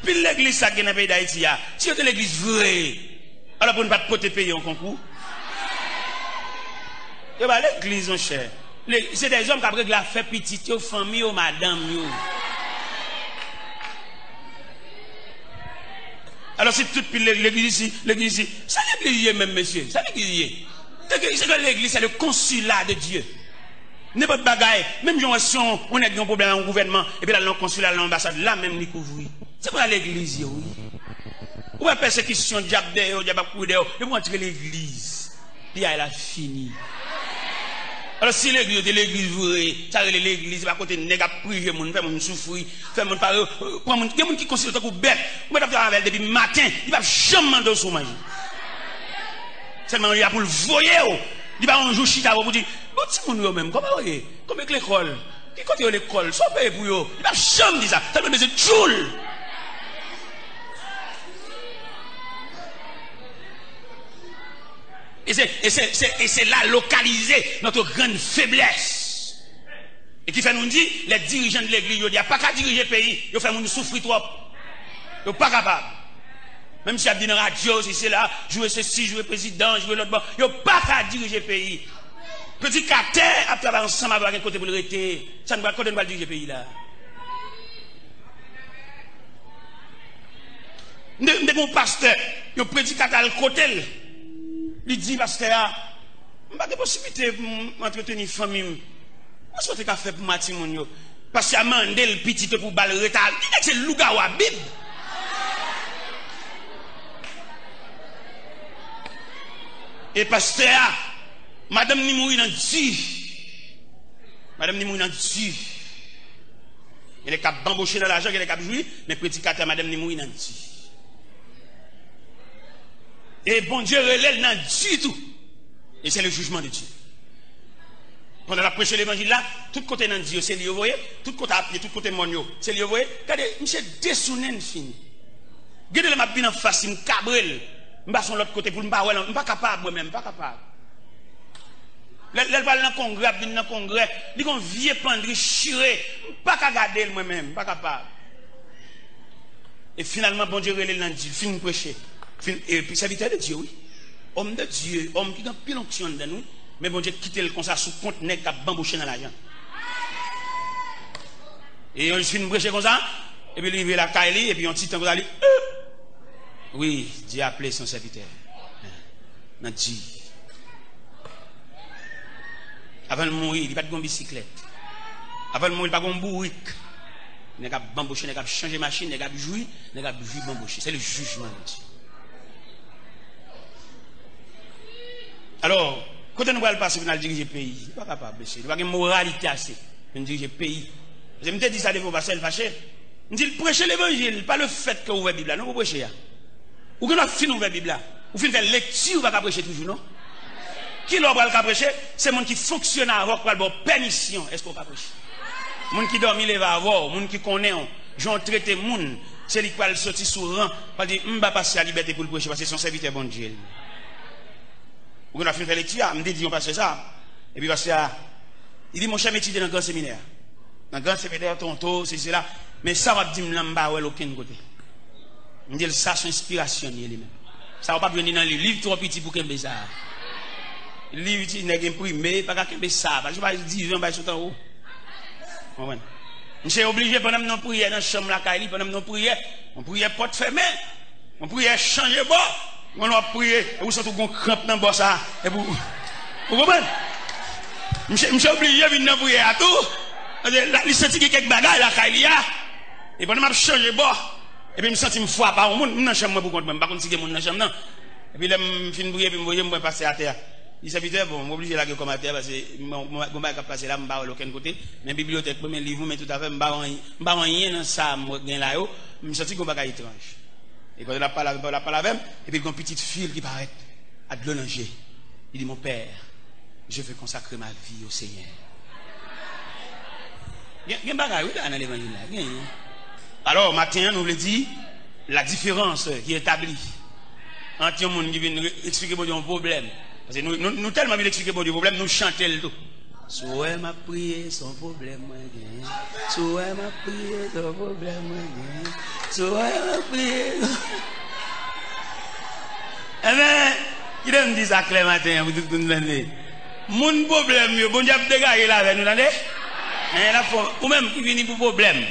toute l'église ça qui est dans le pays d'Haïti, si c'était l'église vraie, alors pour ne pas porter payer en concours. Et bien l'église, mon cher, c'est des hommes qui après la fait petite, famille, madame. Alors c'est toute l'église ici, c'est l'église même, monsieur, c'est l'église. C'est que l'église, c'est le consulat de Dieu. N'importe bagaille, même si on a un problème au gouvernement, et puis là, le consulat, l'ambassade, là même, il couvre. C'est pour l'église, oui. Ou la persécution, diable dehors, diable dehors, et pour entrer l'église. Puis elle a fini. Alors si l'église est l'église vraie, ça c'est l'église, pas côté nèg a prier moun, fait moun souffrir, fait moun parler, prend moun, il y a moun qui considère comme bête, ou mettre avec depuis matin, il va jamais manger sous manger. Seulement il a pour le voyer, il va un jour chita pour dire, bon si moun yo même, comment voyez, comme avec l'école, qui côté l'école, soit payé pour yo, il va jamais dire ça, ça veut dire joule. Et c'est là localisé notre grande faiblesse. Et qui fait nous dire, les dirigeants de l'église, ils disent, pas qu'à diriger le pays, ils font nous souffrir trop. Ils ne sont pas capables. Même si ils disent dans la radio, si c'est là, jouer ceci, jouer président, jouer l'autre, ils ne sont pas qu'à diriger le pays. Petit carter, à travailler ensemble avec un côté pour le rester. Ça ne va pas diriger le pays là. Nous avons un pasteur, il prédicateur à le côté. Il dit, pasteur, je n'ai pas de possibilité pour entretenir une famille. Qu'est-ce que tu as fait pour Mati Mounio? Parce qu'il a demandé le petit pour balle retard. Il dit que c'est le Lougawa Bib. Et pasteur, madame Nimoui n'a dit. Madame Nimoui n'a dit. Il est capable d'embaucher dans l'argent, il est capable de jouer, mais prédicateur, madame Nimoui n'a dit. Et bon Dieu relève n'a du tout. Et c'est le jugement de Dieu. Quand on a prêché l'évangile là, tout côté dans Dieu, c'est lui, vous voyez, tout côté appelé, tout côté monio, c'est lui, vous voyez. Regardez, monsieur dessounen fini. Regardez ma bien en face, il me cabrel. Je vais sur l'autre côté pour me pas, je ne suis pas capable moi-même, pas capable. Elle va dans le congrès, il dans le congrès, il dit qu'on vieux pendri chiré, je ne suis pas capable de garder moi-même, pas capable. Et finalement, bon Dieu relève dans Dieu, fin prêcher. Et puis serviteur de Dieu, oui. Homme de Dieu, homme qui a pile onction de nous, mais bon Dieu quitte le comme ça sous compte nèg qui a bambouché dans l'argent. Et on finit prêcher comme ça, et puis il arrive la caille, et puis on titre comme ça, oui, Dieu a appelé son serviteur. Dans Dieu. Avant de mourir, il n'y a pas de bicyclette. Avant de mourir, il n'y a pas de bourrique. Il n'y a pas de bambouché, il n'y a pas de changer machine, il n'y a pas de jouir, il n'y a pas de jouir bambouché. C'est le jugement de Dieu. Alors, quand on va passer pour diriger le pays, il n'est pas capable, monsieur. Il n'y a pas de moralité assez pour diriger le pays. Je me dis ça devant passer le fâché. Je dis prêcher l'évangile, pas le fait que vous ouvrez la Bible. Non, vous prêchez. Ou que nous finissons ouvrir la Bible. Ou finissons faire lecture, vous ne pas prêcher toujours, non? Qui l'a pas prêcher? C'est le monde qui fonctionne avant pour avoir permission. Est-ce qu'on va prêcher? Le monde qui dort, il va avoir. Le monde qui connaît, j'en traite le monde. C'est lui qui va sortir sur rang. Il dit, je ne vais pas passer à la liberté pour le prêcher parce que c'est son serviteur bon Dieu. Ou qu'on a fait une lecture, je me dis, on passe ça. Et puis, parce que, il dit, mon cher étudié dans le grand séminaire. Dans le grand séminaire, tonto, c'est cela. Mais ça va dire, je ne vais pas aucun côté. Je me dis, ça, c'est inspiration, lui-même. Ça va pas venir dans les livres trop petits pour qu'il ça. Le livre, il n'est pas imprimé, pas qu'il ça. Je ne vais pas dire, je vais pas sauter en haut. Je suis obligé, pendant que nous prions dans la chambre, pendant que nous prions, on prie porte fermée. On prie changer bord. On va prier, et vous sortez un crampe dans le boss. Vous comprenez? Je suis obligé de venir prier à tout. Il sent qu'il y a quelques bagages là, et pendant que je change de bord, et puis je me sens une fois par monde, je suis dans la chambre pour contre, je suis dans la chambre. Et puis je finis de prier, et puis je vais passer à terre. Il s'est dit, bon, je suis obligé de la comme à terre parce que je ne vais pas passer là, je ne vais pas de aucun côté. Mais la bibliothèque, mes livres, mais tout à fait, je ne vais pas rien dans ça, je là, je me sens que je ne étrange. Et quand on a parlé avec, et puis il y a une petite fille qui paraît à de l'onanger. Il dit, mon père, je veux consacrer ma vie au Seigneur. Il y a un bagage dans l'évangile. Alors, matin, nous voulons dire la différence qui est établie entre les gens qui viennent expliquer un problème. Parce que nous tellement bien expliquer un problème, nous chantons le tout. Soit m'a prié son problème moi gagne. Soit m'a prié son problème moi gagne. Soit m'a prié. Eh ben, il me dit ça clair matin pour tout le monde. Mon problème, bon Dieu a dégagé là avec nous, attendez? Ou même qui vient pour problème.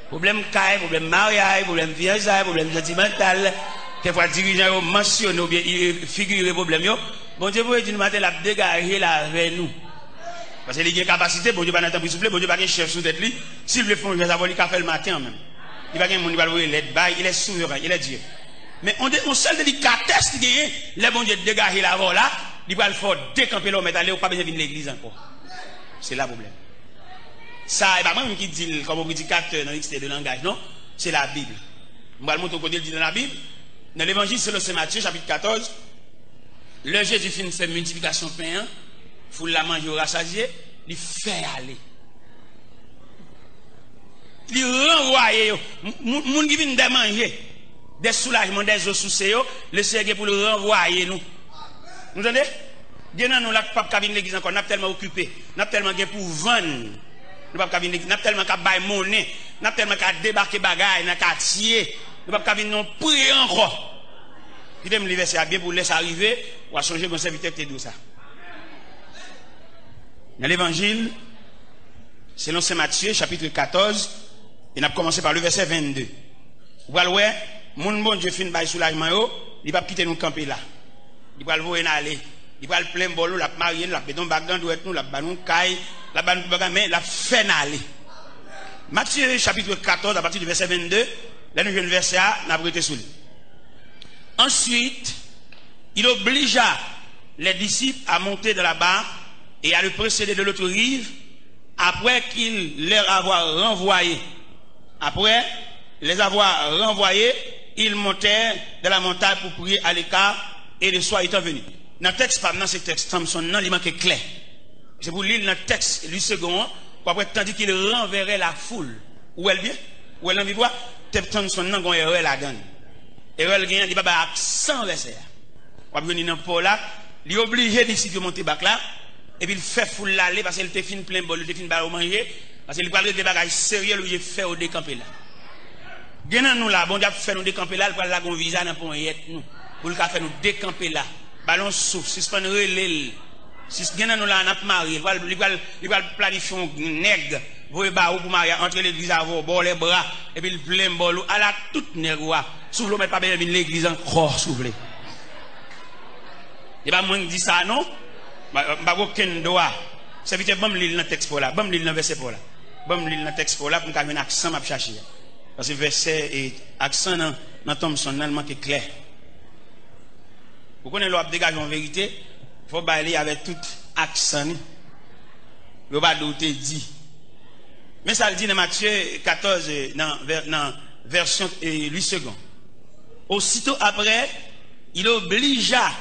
Problème caille, problème mariage, problème fiançailles, problème sentimental. Quelquefois, dirigeant mentionne ou bien figure problème. Bon Dieu, vous dire nous matin, la dégager là avec nous. Parce qu'il y a une capacité, bon Dieu, pas n'attendre pour souffler, bon Dieu, pas un chef sous tête lui. S'il veut faire un savoir, il fait le matin même. Il va pas un monde qui va il est souverain, il est Dieu. Mais on seul délicatesse qui gagne, les bon Dieu dégager là là, il va le faire décamper l'homme, mais aller ou pas besoin de l'église encore. C'est là le problème. Ça, et pas moi qui dit, comme on dit 4 dans l'XT de langage, non? C'est la Bible. Je vais le montrer côté dit dans la Bible. Dans l'évangile selon Saint Matthieu, chapitre 14, le Jésus finit fait multiplication de pain, foule la manger au rassasié, il fait aller. Il renvoie, moun qui vient de manger, des soulagements, des eaux sous ses, le Seigneur pour le renvoyer nous. Vous entendez? Bien nous, là, pas de l'église encore, nous sommes tellement occupés, nous sommes tellement pour vendre. Nous n'avons pas tellement qu'à bailler monnaie, nous n'avons tellement qu'à débarquer bagaille, nous qu'à tirer, nous n'avons pas non prier encore. Il me lever c'est bien pour laisser arriver, ou à changer mon serviteur qui dit ça. Dans l'évangile, selon Saint Matthieu, chapitre 14, il a commencé par le verset 22. Vous voyez, mon bon Dieu fin bail soulagement, il va quitter nous camper là. Il va le voir aller. Il va le plein bolo, la marier, la pédon bagdan doit nous, la banon caille, la banon mais la fait aller. Matthieu chapitre 14 à partir du verset 22, là nous le verset A, n'a prêté sous lui. Ensuite, il obligea les disciples à monter de la barque et à le précéder de l'autre rive après qu'il leur avoir renvoyé. Après les avoir renvoyés, ils montèrent de la montagne pour prier à l'écart et le soir étant venu. Dans le texte, pas dans ce texte, Samson, non, il manque clair. C'est pour lire dans le texte, lui second, après, tandis qu'il renverrait la foule. Où elle vient? Où elle en vit? Samson, non, il erreur la donne. Erreur, il n'y a pas accent verset. Quand il vient dans le port là, il est obligé d'ici de monter bac là, et puis il fait foule l'aller parce qu'il était fin plein bol, il était fin bal manger, parce qu'il parle des bagages sérieux, il fait au décamper là. Bien nous là, bon Dieu fait nous décamper là, il va là qu'on visa dans pour nous. Pour le faire nous décamper là. Ballon souffle, suspend relais. Si bien nous là, on a marié, il va planifier un nègre, vous ba pour marier entre l'église avant, bon les bras, et puis le plein bol, à la toute nègre, souffle, mais pas bien l'église encore souffle. Il va moins dire ça, non? Bah, aucun droit. C'est vite, bon, l'île dans le texte pour là, bon, l'île dans le verset pour là. Bon, l'île dans le texte pour là, pour qu'on ait un accent, m'a chercher. Parce que verset et accent dans Thomson, non, manque clair. Vous connaissez l'ordre dégage en vérité, il faut bailler avec tout accent. Il ne faut pas douter dit. Mais ça le dit dans Matthieu 14, dans version 8 secondes. Aussitôt après, il obligea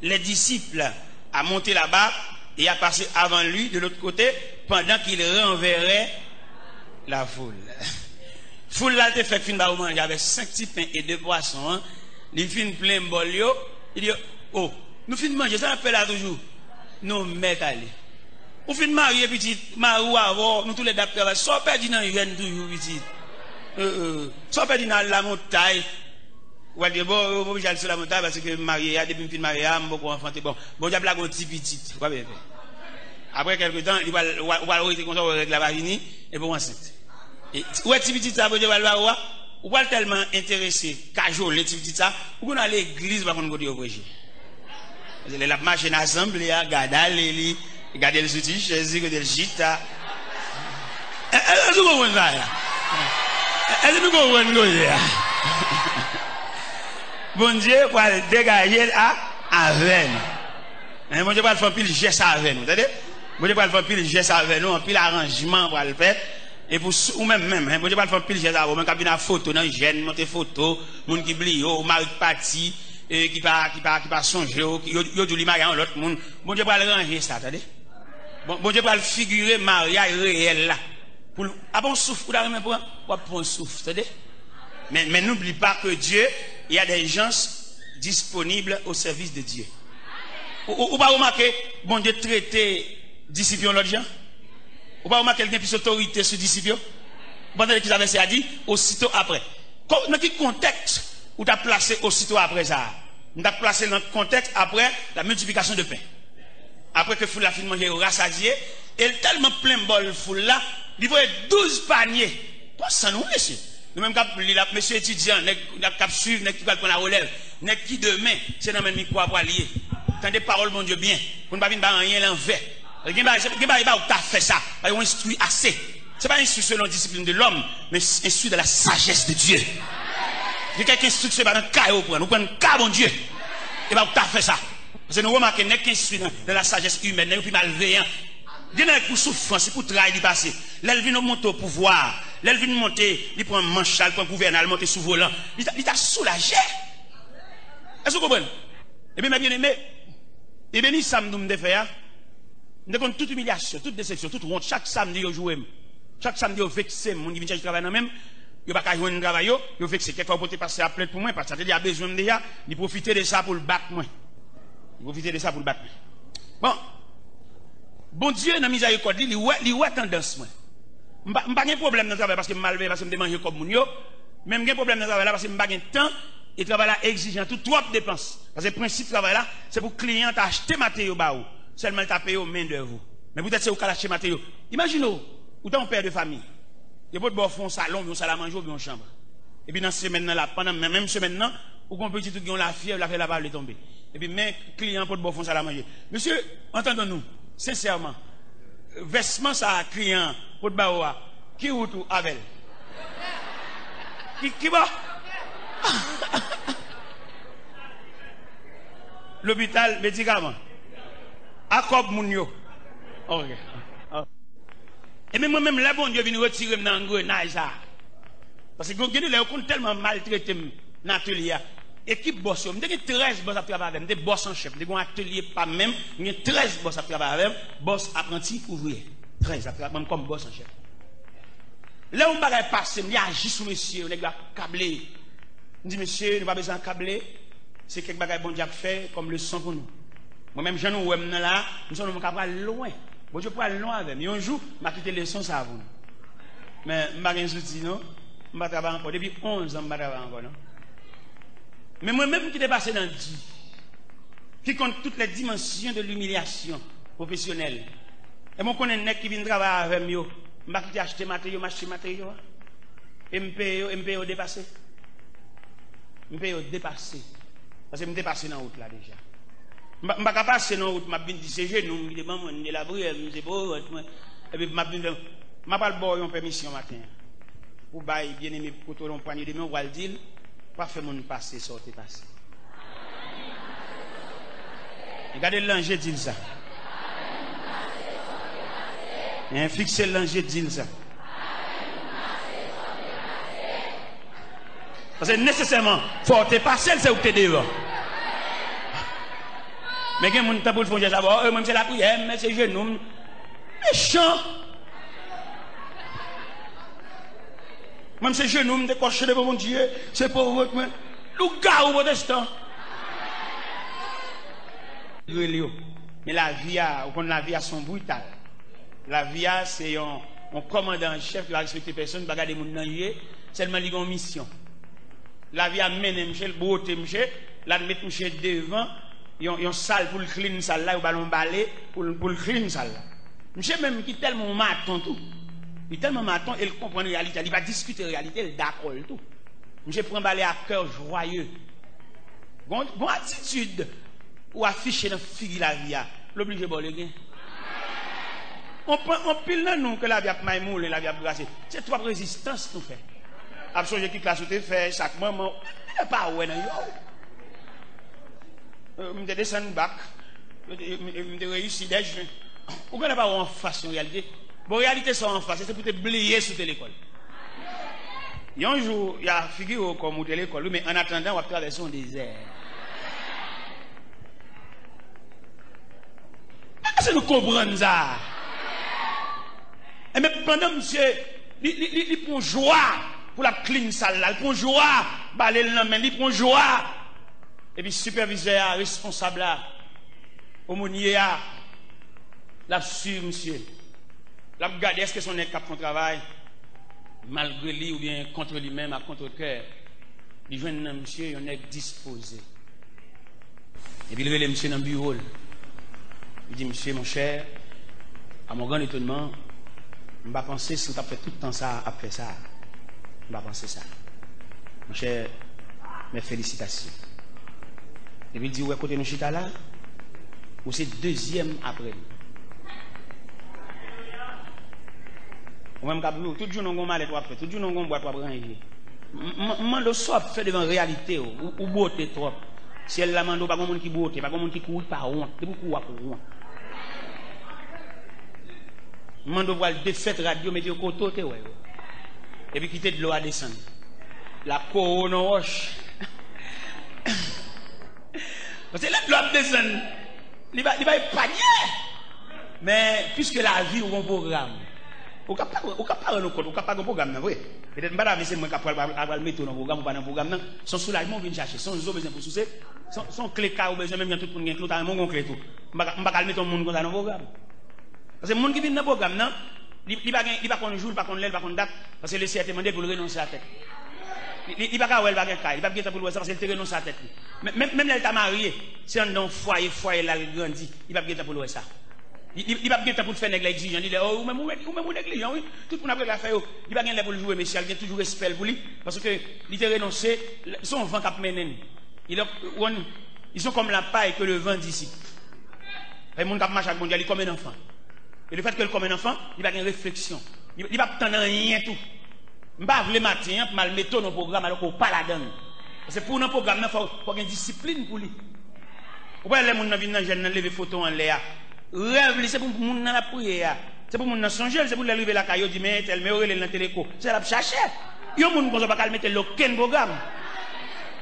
les disciples à monter là-bas et à passer avant lui de l'autre côté pendant qu'il renverrait la foule. Foule là, il fait fin de manger, il y avait 5 petits pains et 2 poissons. Hein. Il fin plein bol. Il dit, oh, nous fin de manger, ça fait là toujours. Nous mettons aller. Nous fin de marier, petit, marou avant, nous tous les dates, soit perdu dans l'hiver, toujours, petit. Soit perdu dans la montagne. Ou à dire, bon, je vais aller sur la montagne parce que marié, depuis que je suis marié, je suis beaucoup enfanté. Bon, je vais aller un petit petit. Après quelques temps, il va arrêter comme ça, avec la varini, et pour enceinte. Et où est-ce que ça veut dire ou pas tellement intéressé cajole les petits ça ou on à l'église par contre côté obligé la machine assemblée garder le soutien Jésus que le gita est-ce que vous comprenez ça est-ce que vous comprenez bon Dieu va dégager avec nous bon Dieu va faire pile geste avec nous entendez bon Dieu va faire pile geste avec nous en pile arrangement pour le faire. Et pour ou même, hein, bon, je vais faire pile j'ai avant, même quand une photo dans gêne, monter photo, monde qui blie, au mari parti, qui pas songer, yo du mariage l'autre monde, bon Dieu va le ranger ça, attendez. Bon Dieu va le figurer mariage réel là. Pour bon souffle, pour la pour prendre souffle, attendez. Mais n'oublie pas que Dieu, il y a des gens disponibles au service de Dieu. Ou pas remarquer, bon Dieu traiter disciples l'autre gens. Ou pas quelqu'un qui a plus autorité sur disciples. Pendant qu'ils avaient ça dit, aussitôt après. Dans quel contexte où tu as placé aussitôt après ça? Tu as placé dans le contexte après la multiplication de pain. Après que foule la fin de manger, rassasié, et tellement plein bol foule là, il voit 12 paniers. Toi, ça nous, monsieur. Nous-mêmes, monsieur étudiant, nous avons suivre, nous avons prendre la relève, nous qui demain, c'est dans le micro à lier. Quand des paroles, mon Dieu, bien, pour ne pas venir rien l'envers. Il n'y a pas fait ça, il y a instruit assez. Ce n'est pas instruit selon la discipline de l'homme, mais instruit de la sagesse de Dieu. Il y a quelqu'un instruit, c'est pas dans le cas, nous prenons le cas, mon Dieu. Il n'y a pas fait ça. Parce que nous remarquons qu'il y a quelqu'un instruit dans la sagesse humaine, il y a malveillant. Il y a pour souffrance, pour travail, il passe. L'elvin monte au pouvoir. L'elvin monte, il prend un manche, il prend un gouverneur, il monte sous volant. Il t'a soulagé. Est-ce que vous comprenez? Et bien, bien aimé, et bien, ça me fait, nous avons toute humiliation, toute déception, toute honte. Chaque samedi, vous jouez. Chaque samedi, vous vexez. Mon divinité, je travaille dans même. Vous n'avez pas jouer un travail, vous vexez. Quelquefois, vous pouvez passer à plainte pour moi, parce que il y a besoin déjà, de profiter de ça pour le battre, moi. Profiter de ça pour le battre. Bon. Bon Dieu, dans la miséricorde, il y a tendance, moi. Je n'ai pas de problème dans le travail parce que je suis parce que je mange comme mon yo. Même pas de problème dans le travail parce que je n'ai pas de temps. Et le travail là exigeant, tout trop de dépenses. Parce que le principe du travail là, c'est pour que le client t'achète matériaux. Seulement il t'a payé main d'œuvre. Mais peut-être c'est au cas d'acheter matériaux. Imaginez-vous, ou t'as un père de famille. Il y a pas de fond salon, un salle à manger ou une chambre. Et puis dans cette semaine là, pendant même semaine là, ou qu'on petit tout qui ont la fièvre, la fait la balle tomber. Et puis même client pour de fond salle à manger. Monsieur, entendons-nous, sincèrement, vêtement ça client pour de baoua, qui ou tout avec? Qui va? L'hôpital, médicament. Accob Mounio. Ok. Et même moi-même, là, bon Dieu, vient retirer dans l'engrenage. Parce que vous avez tellement maltraité dans l'atelier. Équipe boss, je suis 13 boss à travailler avec, je suis boss en chef. Je suis un atelier pas même, je suis 13 boss à travailler avec, boss apprenti ouvrier. 13 à travailler comme boss en chef. Là, on va passer, je agis sur monsieur, on va câbler. Je dis, monsieur, nous n'avons pas besoin de câbler. C'est quelque chose que bon Dieu a fait comme leçon pour nous. Moi-même, je suis là, nous sommes loin. Bon Dieu, pour aller loin avec moi. Un jour, je vais quitter les leçons, ça vous. Mais je ne vais pas outil, non? Je ne vais pas travailler encore. Depuis 11 ans, je ne vais pas travailler encore, non? Mais moi-même qui dépasse dans le dit, qui compte toutes les dimensions de l'humiliation professionnelle. Et moi, je connais un mec qui vient travailler avec moi. Je ne vais pas acheter matériaux, m'acheter matériaux. Et je me paye au dépassé. Je me paye au dépassé. Parce que je me dépasse dans la route là déjà. Je ne vais pas passer dans la route, je vais dire c'est genou, je vais dire la brûle, je vais dire et puis je vais pas le une permission matin. Pour bailler bien aimé pour tout le poignet de main, on va le dire, pas faire mon passer, sortir passer. Regardez l'ange dit ça. Fixez l'ange dit ça. Parce que nécessairement, il faut te passer, c'est où tu es dehors. Mais quand on t'a pour le fond, moi c'est la prière, mais c'est genou. Méchant. Moi c'est genou, je coche devant mon Dieu, c'est pour votre main. Le gars ou protestant. Mais la vie a son brutal. La vie a, c'est un commandant en chef qui va respecter personne, va garder mon danger, seulement il a une mission. La vie a mené Michel, beauté Michel, la mettre Michel devant, il y a une salle pour le clean salle là, ou ballon balai pour le clean salle là. Michel même qui est tellement maton tout. Il est tellement maton, il comprend la réalité, il va discuter la réalité, il d'accord tout. Michel prend balai à cœur joyeux. Bon attitude ou afficher dans figure la vie, l'obligé de le gain. On pile dans nous que la vie a maïmoule et la vie a brassé. C'est trois résistances nous fait. Absolument qui classe te fait chaque moment. Pas ouais non yo. Me descend back. Me réussi des jeunes. Ou qu'on pas en face en réalité. Bon réalité sont en face, c'est pour te blier sous l'école. Il y a un jour, il y a figure comme au l'école, mais en attendant on va traverser un désert. Est-ce que nous comprenons ça? Et mais pendant monsieur, il prend joie pour la clean salle là, il prend joie, balai le main, il prend joie. Et puis superviseur responsable là, aumônier la sur monsieur. La regarder est-ce que son nègre cap travail malgré lui ou bien contre lui-même à contre cœur. Il joue un monsieur, un nègre disposé. Et puis il relève monsieur dans le bureau. Il dit monsieur mon cher, à mon grand étonnement, je ne vais pas penser si tu as fait tout le temps ça après ça. Je ne vais pas penser ça. Mon cher, mes félicitations. Et puis il dit ouais côté nous chita là ou c'est deuxième après. Ou même tout jour nous mal et toi tout jour nous boit toi ranger. Mando soit fait devant réalité ou beauté trop. Si elle la mando pas monde qui beauté, pas monde qui court par honte, c'est beaucoup pour honte. Mando voir défaite radio mettre au côté ouais. Et puis quitter de l'eau à descendre. La couronne roche. Parce que là de l'eau à descendre. Il va épargner. Mais puisque la vie ou un programme. Ou pas un code, ou pas un programme, vrai. Peut-être que c'est moi qui vais mettre dans le programme ou pas dans le programme. Son soulagement vient chercher, son besoin pour soucier, son clé car ou besoin même tout pour gagner tout, mon clé tout. Je ne vais pas mettre monde dans le programme. Parce que le monde qui vient dans le programme, il ne va pas jour, pas l'heure, pas date, parce que le CRT demande pour renoncer à la tête. Il ne va pas faire ça, il ne va pas pour ça parce qu'il renonce à la tête. Même là, il t'a marié, c'est dans le foyer, là, il grandit, il ne va pas pour ça. Il va pas pour faire nègre exigeant, il dit oh même négligent oui, tout le monde a fait il va pas pour jouer monsieur, il a toujours respect pour lui parce que il a renoncé son vent cap menen. Ils sont comme la paille que le vent d'ici. Et monde cap marche avec mondial, il comme un enfant. Et le fait que comme un enfant, il va avoir une réflexion. Il va pas attendre rien tout. M'pa vle matin pour mal mettre dans programme alors qu'on pas la donne. Parce que pour un programme il faut une discipline pour lui. Ou pas les monde viennent dans jeune lever photo en l'air. Rêve, c'est pour moun dans la prière. C'est pour moun dans songer, c'est pour lever la caillou dit mais tel me aurait dans téléco. C'est la chercher. Yo moun qu'on pas mettre aucun programme.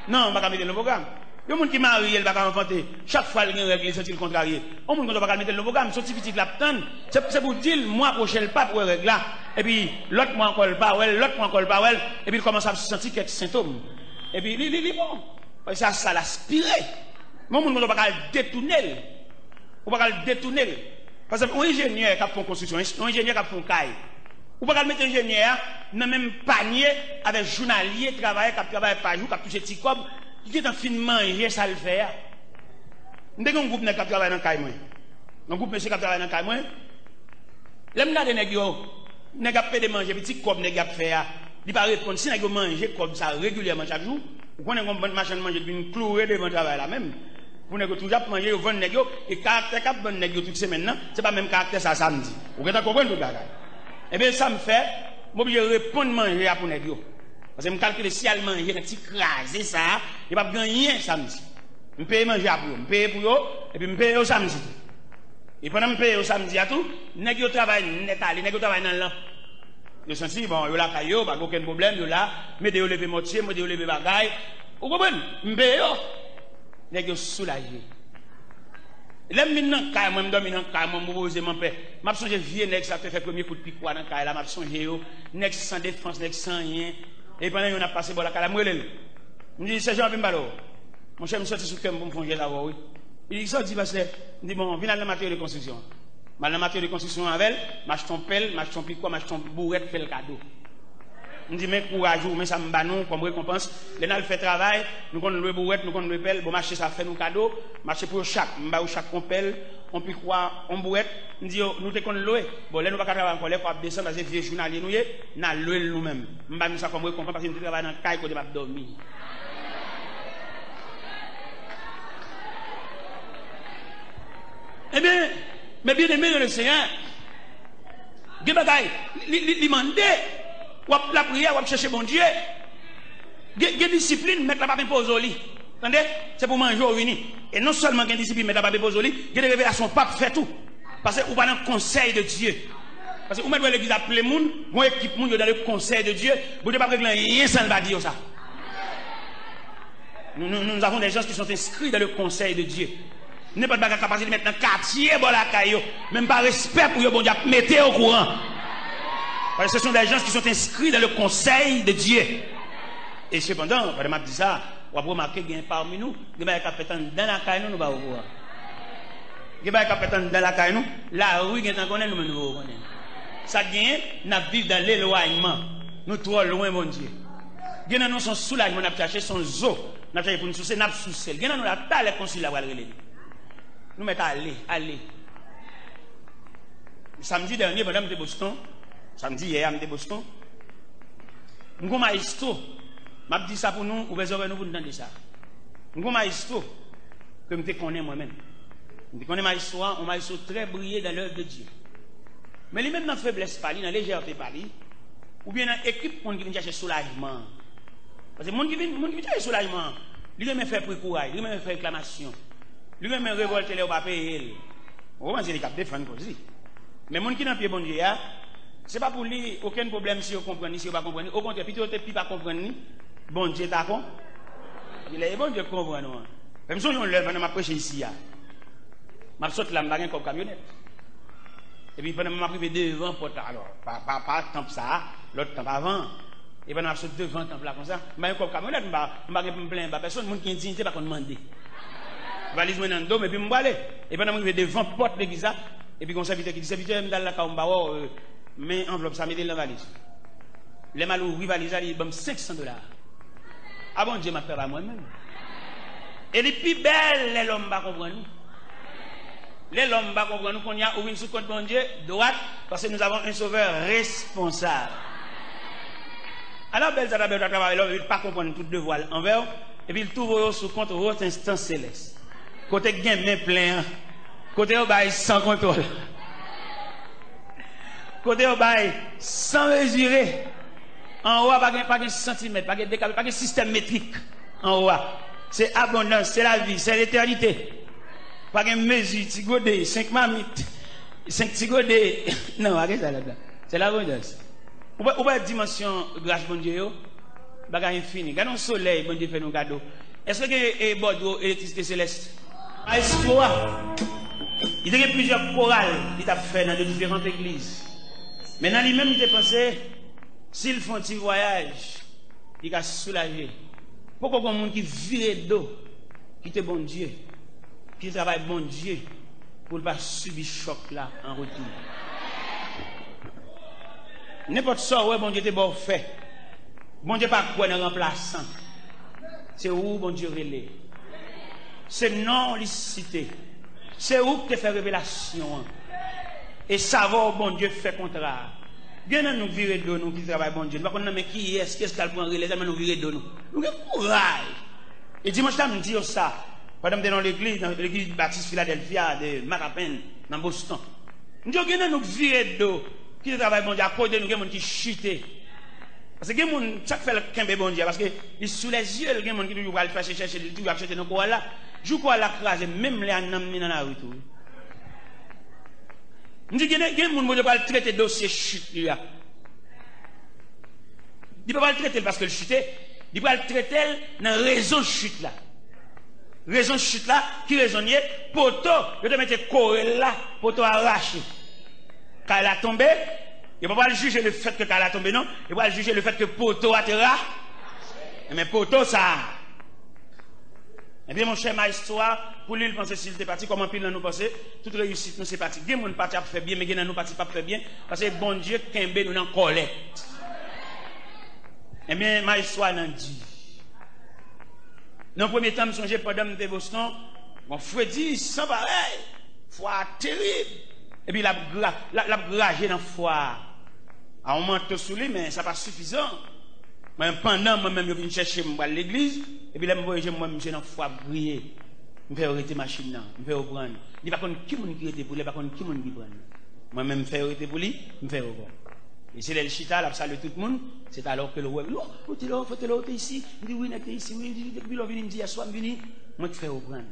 Non, pas mettre le programme. Yo moun qui marié, il va pas enfanter. Chaque fois il y a une règle, c'est le contrarié. On moun qu'on pas mettre le programme, sorti petit la tante. C'est pour dire moi prochain pas pour règle là. Et puis l'autre mois encore pas ouais, l'autre mois encore pas ouais, et puis il commence à sentir quelques symptômes. Et puis il bon. Ça l'aspirer. Mon moun qu'on pas détourner. Ou pas le détourner. Parce que un ingénieur qui a fait une construction, un ingénieur qui a fait une caille. Ou pas mettre un ingénieur dans le même panier avec un journalier qui travaille par jour, qui a touché petit cob, qui est en fin de manger, ça le fait. Nous avons un groupe qui travaille dans le caille. Un groupe monsieur qui travaille dans le caille. L'homme là de négio, n'a pas fait de manger, petit cob n'a pas fait. Il va répondre, si n'a pas mangé comme ça régulièrement chaque jour, ou qu'on a une bonne machine de manger, une clouée devant le travail là même. Vous n'avez toujours pas mangé, vous vendez négio, et caractère cap bon négio toute semaine, non? C'est pas même caractère ça samedi. Vous comprenez tout le bagage? Eh bien, ça me fait, moi, je répondre manger à pour négio. Parce que je calcule si elle mange, un petit crasé ça, il va pas gagner samedi. Je paye manger à pour eux, je paye pour eux, et puis je paye au samedi. Et pendant que je paye au samedi à tout, négio travaille net, négio travaille dans l'an. Je sens bon, il a la caillou, pas aucun problème, il là, mais de lever moitié, mais de lever bagaille. Vous comprenez? Je paye nèg yo soulagé. L'aime maintenant caille moi dormi dans caille moi poser mon père. M'a songé vieux nèg ça fait premier coup de pic dans caille là m'a songé yo nèg sans défense nèg sans rien et pendant on a passé bon la caille moi relève. Me dit c'est Jean Pimbalo. Mon cher me sorti sous cœur pour me fonger là oui. Il dit ça dit parce que dit bon viens dans la matière de construction. Mal dans la matière de construction avec marche ton pelle, marche ton pic quoi, marche ton bourrette fait le cadeau. On dit mais courage mais ça me bat nous comme récompense les n'a fait travail nous connaissons le bourrette nous connaissons le pelle bon marché ça fait nous cadeau marché pour chaque m'ba ou chaque compel on peut quoi on bourrette on dit nous te connaissons louer bon là nous pas travailler encore les faut descendre dans ces vieux journaliers nous n'a louer nous-mêmes m'ba nous ça comme récompense parce que nous travaille dans caille côté pas dormir. Eh bien mais bien aimé le Seigneur des bagailles li mandé ou la prière, ou chercher bon Dieu. Une discipline, mettre la pape pose au lit. Attendez? C'est pour manger au vini. Et non seulement une discipline, mettre la pape pose au lit, il y a des révélations, pape fait tout. Parce que vous pas dans le conseil de Dieu. Parce que vous mettez l'église appeler les gens, vous équipe dans le conseil de Dieu, vous ne pouvez pas régler rien sans le dire ça. Nous avons des gens qui sont inscrits dans le conseil de Dieu. Nous n'avons pas de capacité de mettre dans le quartier, bon la caillou, même pas respect pour bon Dieu, mettez au courant. Parce que ce sont des gens qui sont inscrits dans le conseil de Dieu. Et cependant, quand je dis ça, on va remarquer qu'il y a parmi nous, des gens qui sont dans la caille, nous ne pouvons pas voir. Il y a des gens dans la caille, nous, la rue qui est en connaît, nous nous connaissons. Ça gagne, nous vivons dans l'éloignement. Nous trop loin, mon Dieu. Il y a nous son soulagement, nous cherché son zoo. Nous cherché pour nous soucier, nous soucier. Il y a nous la taille consul la relé. Nous mettons aller. Samedi dernier, madame de Boston, samedi hier, madame de Boston, nous avons un maestro. Je dis ça pour nous, ou besoin nous pour nous entendre ça. Nous avons un maestro que je connais moi-même. Je connais un maestro très brillant dans l'œuvre de Dieu. Mais lui-même dans la faiblesse, dans la légèreté, ou bien dans l'équipe qui vient chercher soulagement. Parce que les gens qui viennent chercher soulagement, lui-même fait pour courage, lui-même fait réclamation, lui-même révolte, il ne va pas payer. On va dire qu'il a défendu comme ça. Mais les gens qui sont dans le pied bon Dieu, ce n'est pas pour lui aucun problème si vous comprenez, si vous ne comprenez pas. Au contraire, plutôt que pas comprendre, bon Dieu d'accord. Il est bon Dieu comprendre. Même si on lève, on m'a prêché ici. Je saute là, je vais comme camionnette. Et puis pendant que je m'arrive devant, alors, pas temps ça, l'autre temps avant. Et pendant que je saute devant, temps là comme ça, je vais comme camionnette, je vais me plaindre. Personne qui a une dignité, pas qu'on demande. Je vais aller dans le dos, et puis je vais aller. Et pendant que je vais devant, porte l'église, et puis, mon serviteur qui dit, serviteur, je vais dans la mais enveloppe, ça met dans la valise. Les mal ouvrir valise, il donne $500. Ah bon, Dieu m'a fait à moi-même. Et les plus belles, les hommes ne comprennent nous. Les hommes ne comprennent nous qu'on y a ouvert sous compte bon Dieu, droite, parce que nous avons un sauveur responsable. Alors, belle, ça d'abord, il ne pas comprendre tout de voile envers, et puis il trouve sous compte votre instance céleste. Côté gain, main plein. Côté au bail sans contrôle. Côté au bail sans mesurer. En haut, pas de centimètre, pas de décalage, pas de système métrique. En haut, c'est abondance, c'est la vie, c'est l'éternité. Pas de mesure, tigodé, 5 mamites, 5 tigodé. Non, arrête ça là-dedans. C'est l'abondance. Ou pas dimension grâce, bon Dieu, bagage infini. Regardons le soleil, bon Dieu fait nos cadeaux. Est-ce que Bordeaux, électricité céleste? Il y a plusieurs chorales qu'il a fait dans de différentes églises. Maintenant, lui-même, il a pensé, s'ils font un petit voyage, il a soulagé. Pourquoi il y a des gens qui virent d'eau, qui te bon Dieu, qui travaille bon Dieu, pour ne pas subir choc là en retour. N'importe ça, ouais, bon Dieu te bon fait. Bon Dieu pas quoi dans remplaçant. C'est où bon Dieu relais. C'est non licité. C'est où que tu fais révélation. Et savoir bon Dieu fait contraire. Bien nous virer de nous qui travaillent bon Dieu. Nous ne mais qui est-ce qu'est-ce qu'elle prend relais, nous virer de nous. Nous avons courage. Et dimanche, je me dis ça. Pendant que dans l'église baptiste Philadelphia de Marapen, dans Boston. Nous disons nous virer de nous qui travaillent bon Dieu. À côté de nous, il y a des gens qui chutent. Parce que les gens qui fait le camp bon Dieu. Parce que sous les yeux, il y a des gens qui vont aller chercher dans le là. Je crois la crase, même les anamis dans la rue. Je dis qu'il y a des gens qui vont traiter le dossier chute. Il ne peut pas le traiter parce que le chute, il peut le traiter dans la raison de chute là. Raison de chute là, qui raisonne, poteau, il te mettre corps là, poteau arraché. Quand elle a tombé, il ne peut pas juger le fait que quand elle a tombé, non. Il va juger le fait que poteau a été arraché. Mais poteau, ça. Eh bien, mon cher maestro, pour lui, il pense s'il était parti, comment pile nous penser, toute réussite nous c'est parti. Bien, mon parti a fait bien, mais bien, nous parti pas fait bien, parce que bon Dieu, Kembe nous en collecte. Eh bien, maestro, n'a dit. Dans le premier temps, je me songeais pendant que j'étais Boston, mon frère dit, sans pareil, foi terrible. Et puis, il a gragé dans la foi. On manteau sous lui, mais ça n'est pas suffisant. Mais pendant moi-même, je viens chercher à l'église, et puis là, je moi, je suis dans la foi briller. Je vais arrêter ma machine, je vais reprendre. Il n'y a pas qui qui était pour lui, il n'y a pas qui qui prend. Moi-même, je vais arrêter pour lui, je vais reprendre. Et c'est le chita, là, salut tout le monde, c'est alors que le roi, oh, faut-il ici, il dit oui, il est ici, oui, depuis l'on vient, il dit, soir, venu, moi, je vais reprendre.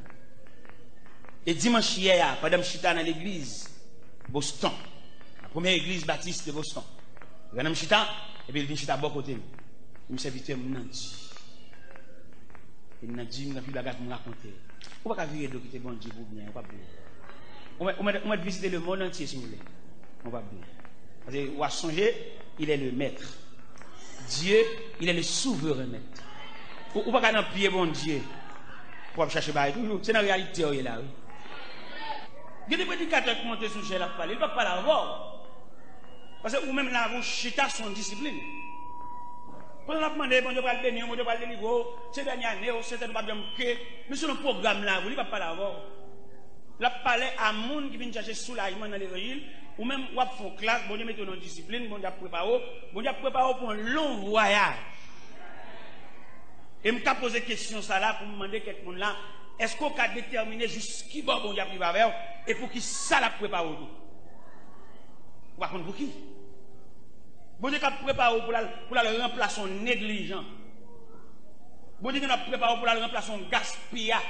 Et dimanche hier, pendant que je suis dans l'église, Boston, la première église baptiste de Boston, je vais chita, et puis il vient chita à bon côté. Je suis serviteur, je me dit. Il m'a dit, je vais me raconter. On ne va pas virer d'eau qui était bon Dieu pour bien, on va pas bien. On va visiter le monde entier si vous voulez. On va bien. Parce que, on va songer, il est le maître. Dieu, il est le souverain maître. On ne va pas dans le pied bon Dieu. Pour chercher par tout. C'est dans la réalité, il est là. Il y a des prédicateurs qui montent sur le chef, il ne va pas l'avoir. Parce que vous-même là, vous chita son discipline. Quand on a demandé, bon Dieu va le bénir, bon Dieu va le délivrer, c'est dernière année, c'est pas bien que, mais sur le programme là, vous ne va pas l'avoir. Là, parler à monde qui vient chercher soulagement dans l'évangile, ou même, ou font classe, bon Dieu mette dans discipline, bon Dieu prépare pour un long voyage. Et je me pose question ça là pour me demander quelqu'un là, est-ce qu'on a déterminé jusqu'à bon Dieu privé avec et pour qui ça la prépare tout? Par contre, pour qui? Bon Dieu a préparé pour la remplacer en négligent. Bon Dieu a préparé pour la remplacer en gaspillage.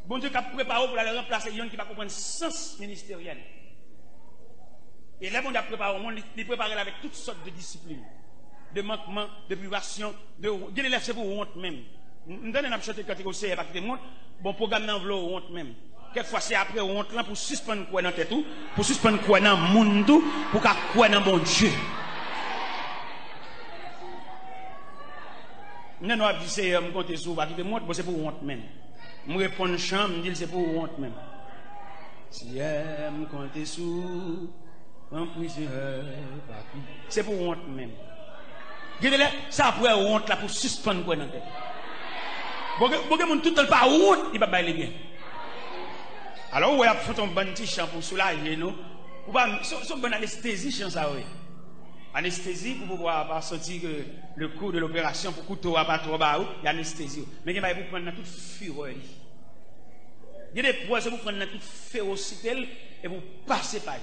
Bon Dieu a préparé pour la remplacer yon qui va comprendre sens ministériel. Et là, bon Dieu a préparé au monde, il prépare avec toutes sortes de disciplines, de manquements, de privations, de l'élève c'est pour honte même. Nous donnons un chanter quand il y a des mondes, bon programme dans v'lò honte même. Quelquefois c'est après honte là pour suspendre quoi dans tête tout, pour suspendre quoi dans monde tout, pour qu'à quoi dans bon Dieu. Non non dit c'est me compter sur va qui monte, bon c'est pour honte même. Me répondre chambre, me dit c'est pour honte même. Si me compter sur un plusieurs papi, c'est pour honte même. Regardez ça après honte là pour suspendre quoi dans tête. Bon que mon tout le pas honte, il va bailler bien. Alors, ouais, faut un bon petit chant pour soulager nous. Ou pas, son bonne anesthésie, chant ça, oui. Anesthésie pour pouvoir sentir que le cours de l'opération, pour couteau pas trop bas, il y a anesthésie. Mais il va vous prendre dans toute fureur. Il y a des poids, vous prendre dans toute férocité et vous passez par là.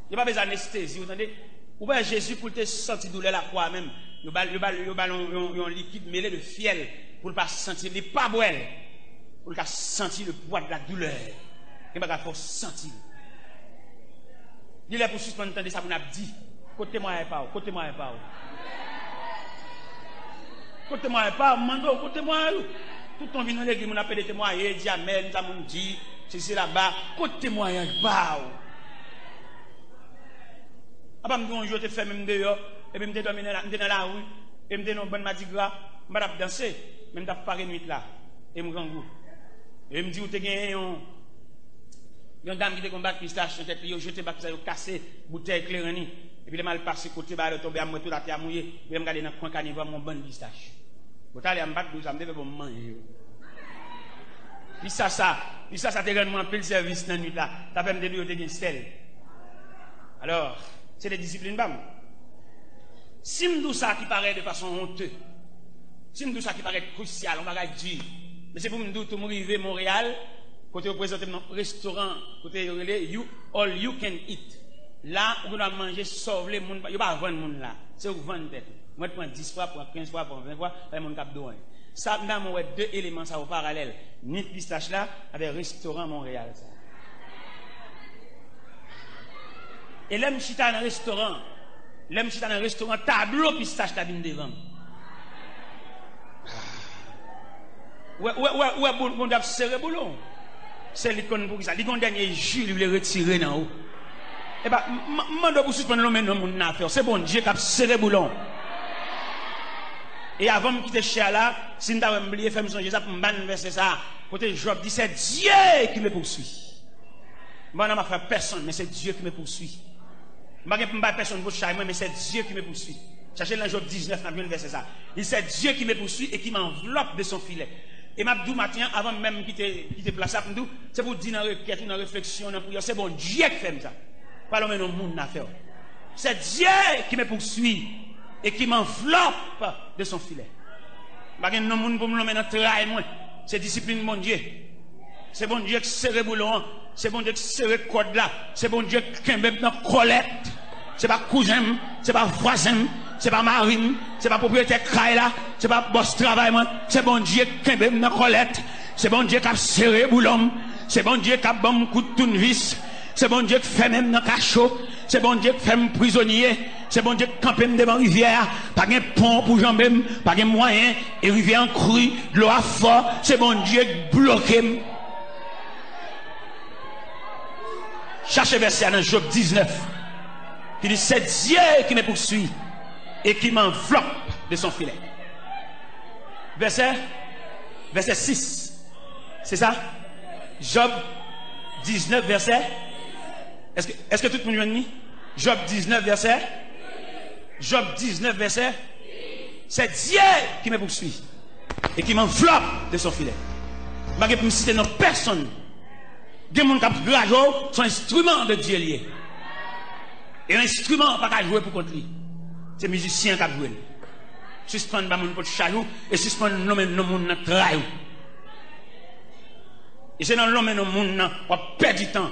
Il n'y a pas besoin d'anesthésie, vous entendez? Ou bien Jésus pour te sentir douleur la croix même. Le ballon liquide mêlé de fiel. Pour ne pas sentir, il n'est pas boire, pour ne pas sentir le poids de la douleur. Il ne va pas sentir. Il est pour suspendre de ça, on a dit, côté-moi et pas, côté-moi et pas. Côté-moi et pas, mando, côté-moi. Tout ton vin dans l'église, on appelle des témoignages, dit amen, ça m'on dit, c'est là-bas, côté-moi et pas. Après, je te fais même dehors, et puis je te domine dans la rue, et je te donne un bon Mardi Gras, je vais danser. Même t'as paré nuit là et me gangou et me dit où t'es gagné une dame qui te combat pistache sur tête yo jeté bac ça yo cassé bouteille clairani et puis le mal passé côté bas tomber à moi tout la terre mouillé et me regarder dans coin carnival mon bonne pistache vous allez me battre 12 ça me devait pour manger puis ça te rend moi pile service dans nuit là t'as fait me dire t'es gagné sel alors c'est des disciplines bam si me ça qui paraît de façon honteuse. Si nous ça qui paraît crucial, on va dire, mais c'est pour me dire, tout le monde arrive à Montréal, côté vous présentez un restaurant, côté you all you can eat. Là, on doit manger, sauver les gens, il n'y a pas vendre les gens là. C'est vous vendre tête. Moi, je prends 10 fois, pour 15 fois, pour 20 fois, et mon cap d'oin. Ça, nous avons deux éléments, ça au parallèle. Ni pistache là, avec restaurant Montréal. Ça. Et là, je suis dans un restaurant, tableau pistache, t'as bien devant. Ouais, bon, d'ab serré boulon. C'est l'icône pour ça. L'icône dernier jus, il voulait retirer dans haut. Eh ben, mando pour suspendre l'homme dans mon affaire. C'est bon, Dieu qui a serré boulon. Et avant de quitter chez là, si nous avons oublié, faire me songer ça pour me banner verser ça. Côté Job dit, c'est Dieu qui me poursuit. Moi, je n'ai pas fait personne, mais c'est Dieu qui me poursuit. Je n'ai pas personne pour charmer, mais c'est Dieu qui me poursuit. Cherchez dans Job 19, dans verset ça. Il c'est Dieu qui me poursuit et qui m'enveloppe de son filet. Et m'a dit matin, avant même quitter place, c'est pour dire dans requête, dans réflexion, dans prière, c'est bon Dieu qui fait ça. Pas l'homme dans le monde affaire. C'est Dieu qui me poursuit et qui m'enveloppe de son filet. Pas que non monde pour me l'emmener dans travail moi. C'est discipline mon Dieu. C'est bon Dieu qui serre boulon, c'est bon Dieu qui serre code là, c'est bon Dieu qui même dans collecte. C'est pas cousin, c'est pas voisin, c'est pas marine, c'est pas propriétaire kraï là, c'est pas boss travail moi, c'est bon Dieu qui est dans collecte, c'est bon Dieu qui a serré boulon, c'est bon Dieu qui a bon coup de tournevis, c'est bon Dieu qui fait même dans cachot, c'est bon Dieu qui fait prisonnier, c'est bon Dieu qui campe devant rivière, pas de pont pour jamber, pas de moyen, et rivière en crue, l'eau à fort, c'est bon Dieu qui bloque. Cherchez verset dans Job 19. Il dit, c'est Dieu qui me poursuit et qui m'enveloppe de son filet. Verset 6. C'est ça? Job 19, verset. Est-ce que tout le monde est mis? Job 19, verset. Job 19, verset. C'est Dieu qui me poursuit et qui m'enveloppe de son filet. Je ne vais pas citer personne. Des gens qui ont grave sont instruments de Dieu lié. Et un instrument pas qu'à jouer pour contre lui. C'est musicien qui a joué. Suspendre les gens pour chajou et suspendre les gens pour travail. Et c'est dans l'homme et dans le monde, on va perdre du temps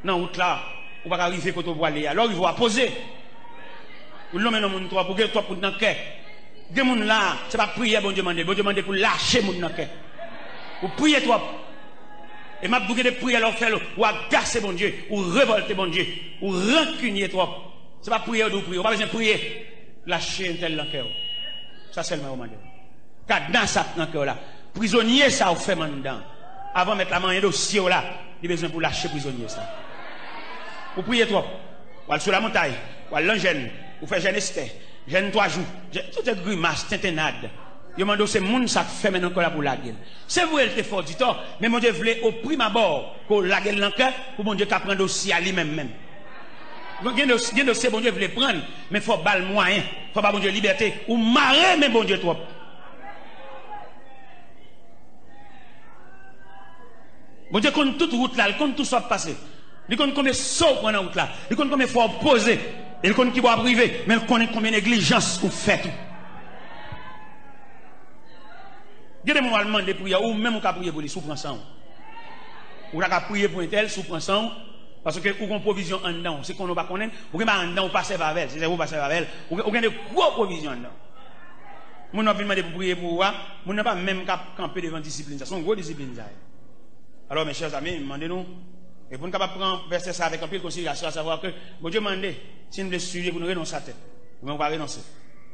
dans la route là, on va arriver quand on va aller. Alors il va poser. L'homme et dans le monde, pour que toi pour dans le cœur. Des gens là, ce n'est pas prier, bon Dieu demande pour lâcher mon dans le cœur. Pour prier toi. Et m'a bouquet de prier alors faire ou agacer bon Dieu, ou révolter bon Dieu, ou rancunier toi. C'est pas prier ou prier, on pas besoin de prier. Lâcher un tel dans le cœur. Ça c'est le même moment. Car dans ça dans le cœur là, prisonnier ça ou fait maintenant. Avant de mettre la main dans le dossier là, il a besoin pour lâcher prisonnier ça. Pour prier toi, ou aller sur la montagne, ou aller l'engène, ou faire jeûne Esther, jeûne 3 jours, tout est grimace, tintinade. Il m'a dit c'est moun ça fait maintenant là pour la gueule. C'est vous elle te fort du temps, mais mon Dieu voulait au prime abord pour la gueule dans le cœur pour mon Dieu qu'a prendre dossier à lui-même même. Gen dossier bon Dieu voulait prendre, mais faut bal moyen, faut pas bon Dieu liberté ou marrer mais bon Dieu trop. Bon Dieu compte toute route là, il compte tout ça passer. Il compte combien saut prendre la route là, il compte combien faut poser, il compte qui va priver, mais il compte combien négligence ou fait tout. Il y a des moments de prière, ou même on peut prier pour les sous-prensants. Ou on peut prier pour un tel sous-prensant, parce que ou on provision en dedans. C'est qu'on ne va pas connaître, ou qu'on en dedans, ou passer par elle. C'est vous passer par elle. Ou on a des gros provisions en dedans. Mon n'a pas demandé pour prier pour moi, mon n'a pas même camper devant discipline. Ça sont gros discipline. Alors mes chers amis, demandez-nous, et pour nous capable prendre verset ça avec un peu de considération, à savoir que, bon Dieu m'a dit, si nous voulons suivre, pour nous renoncer à tête. Mais on va renoncer.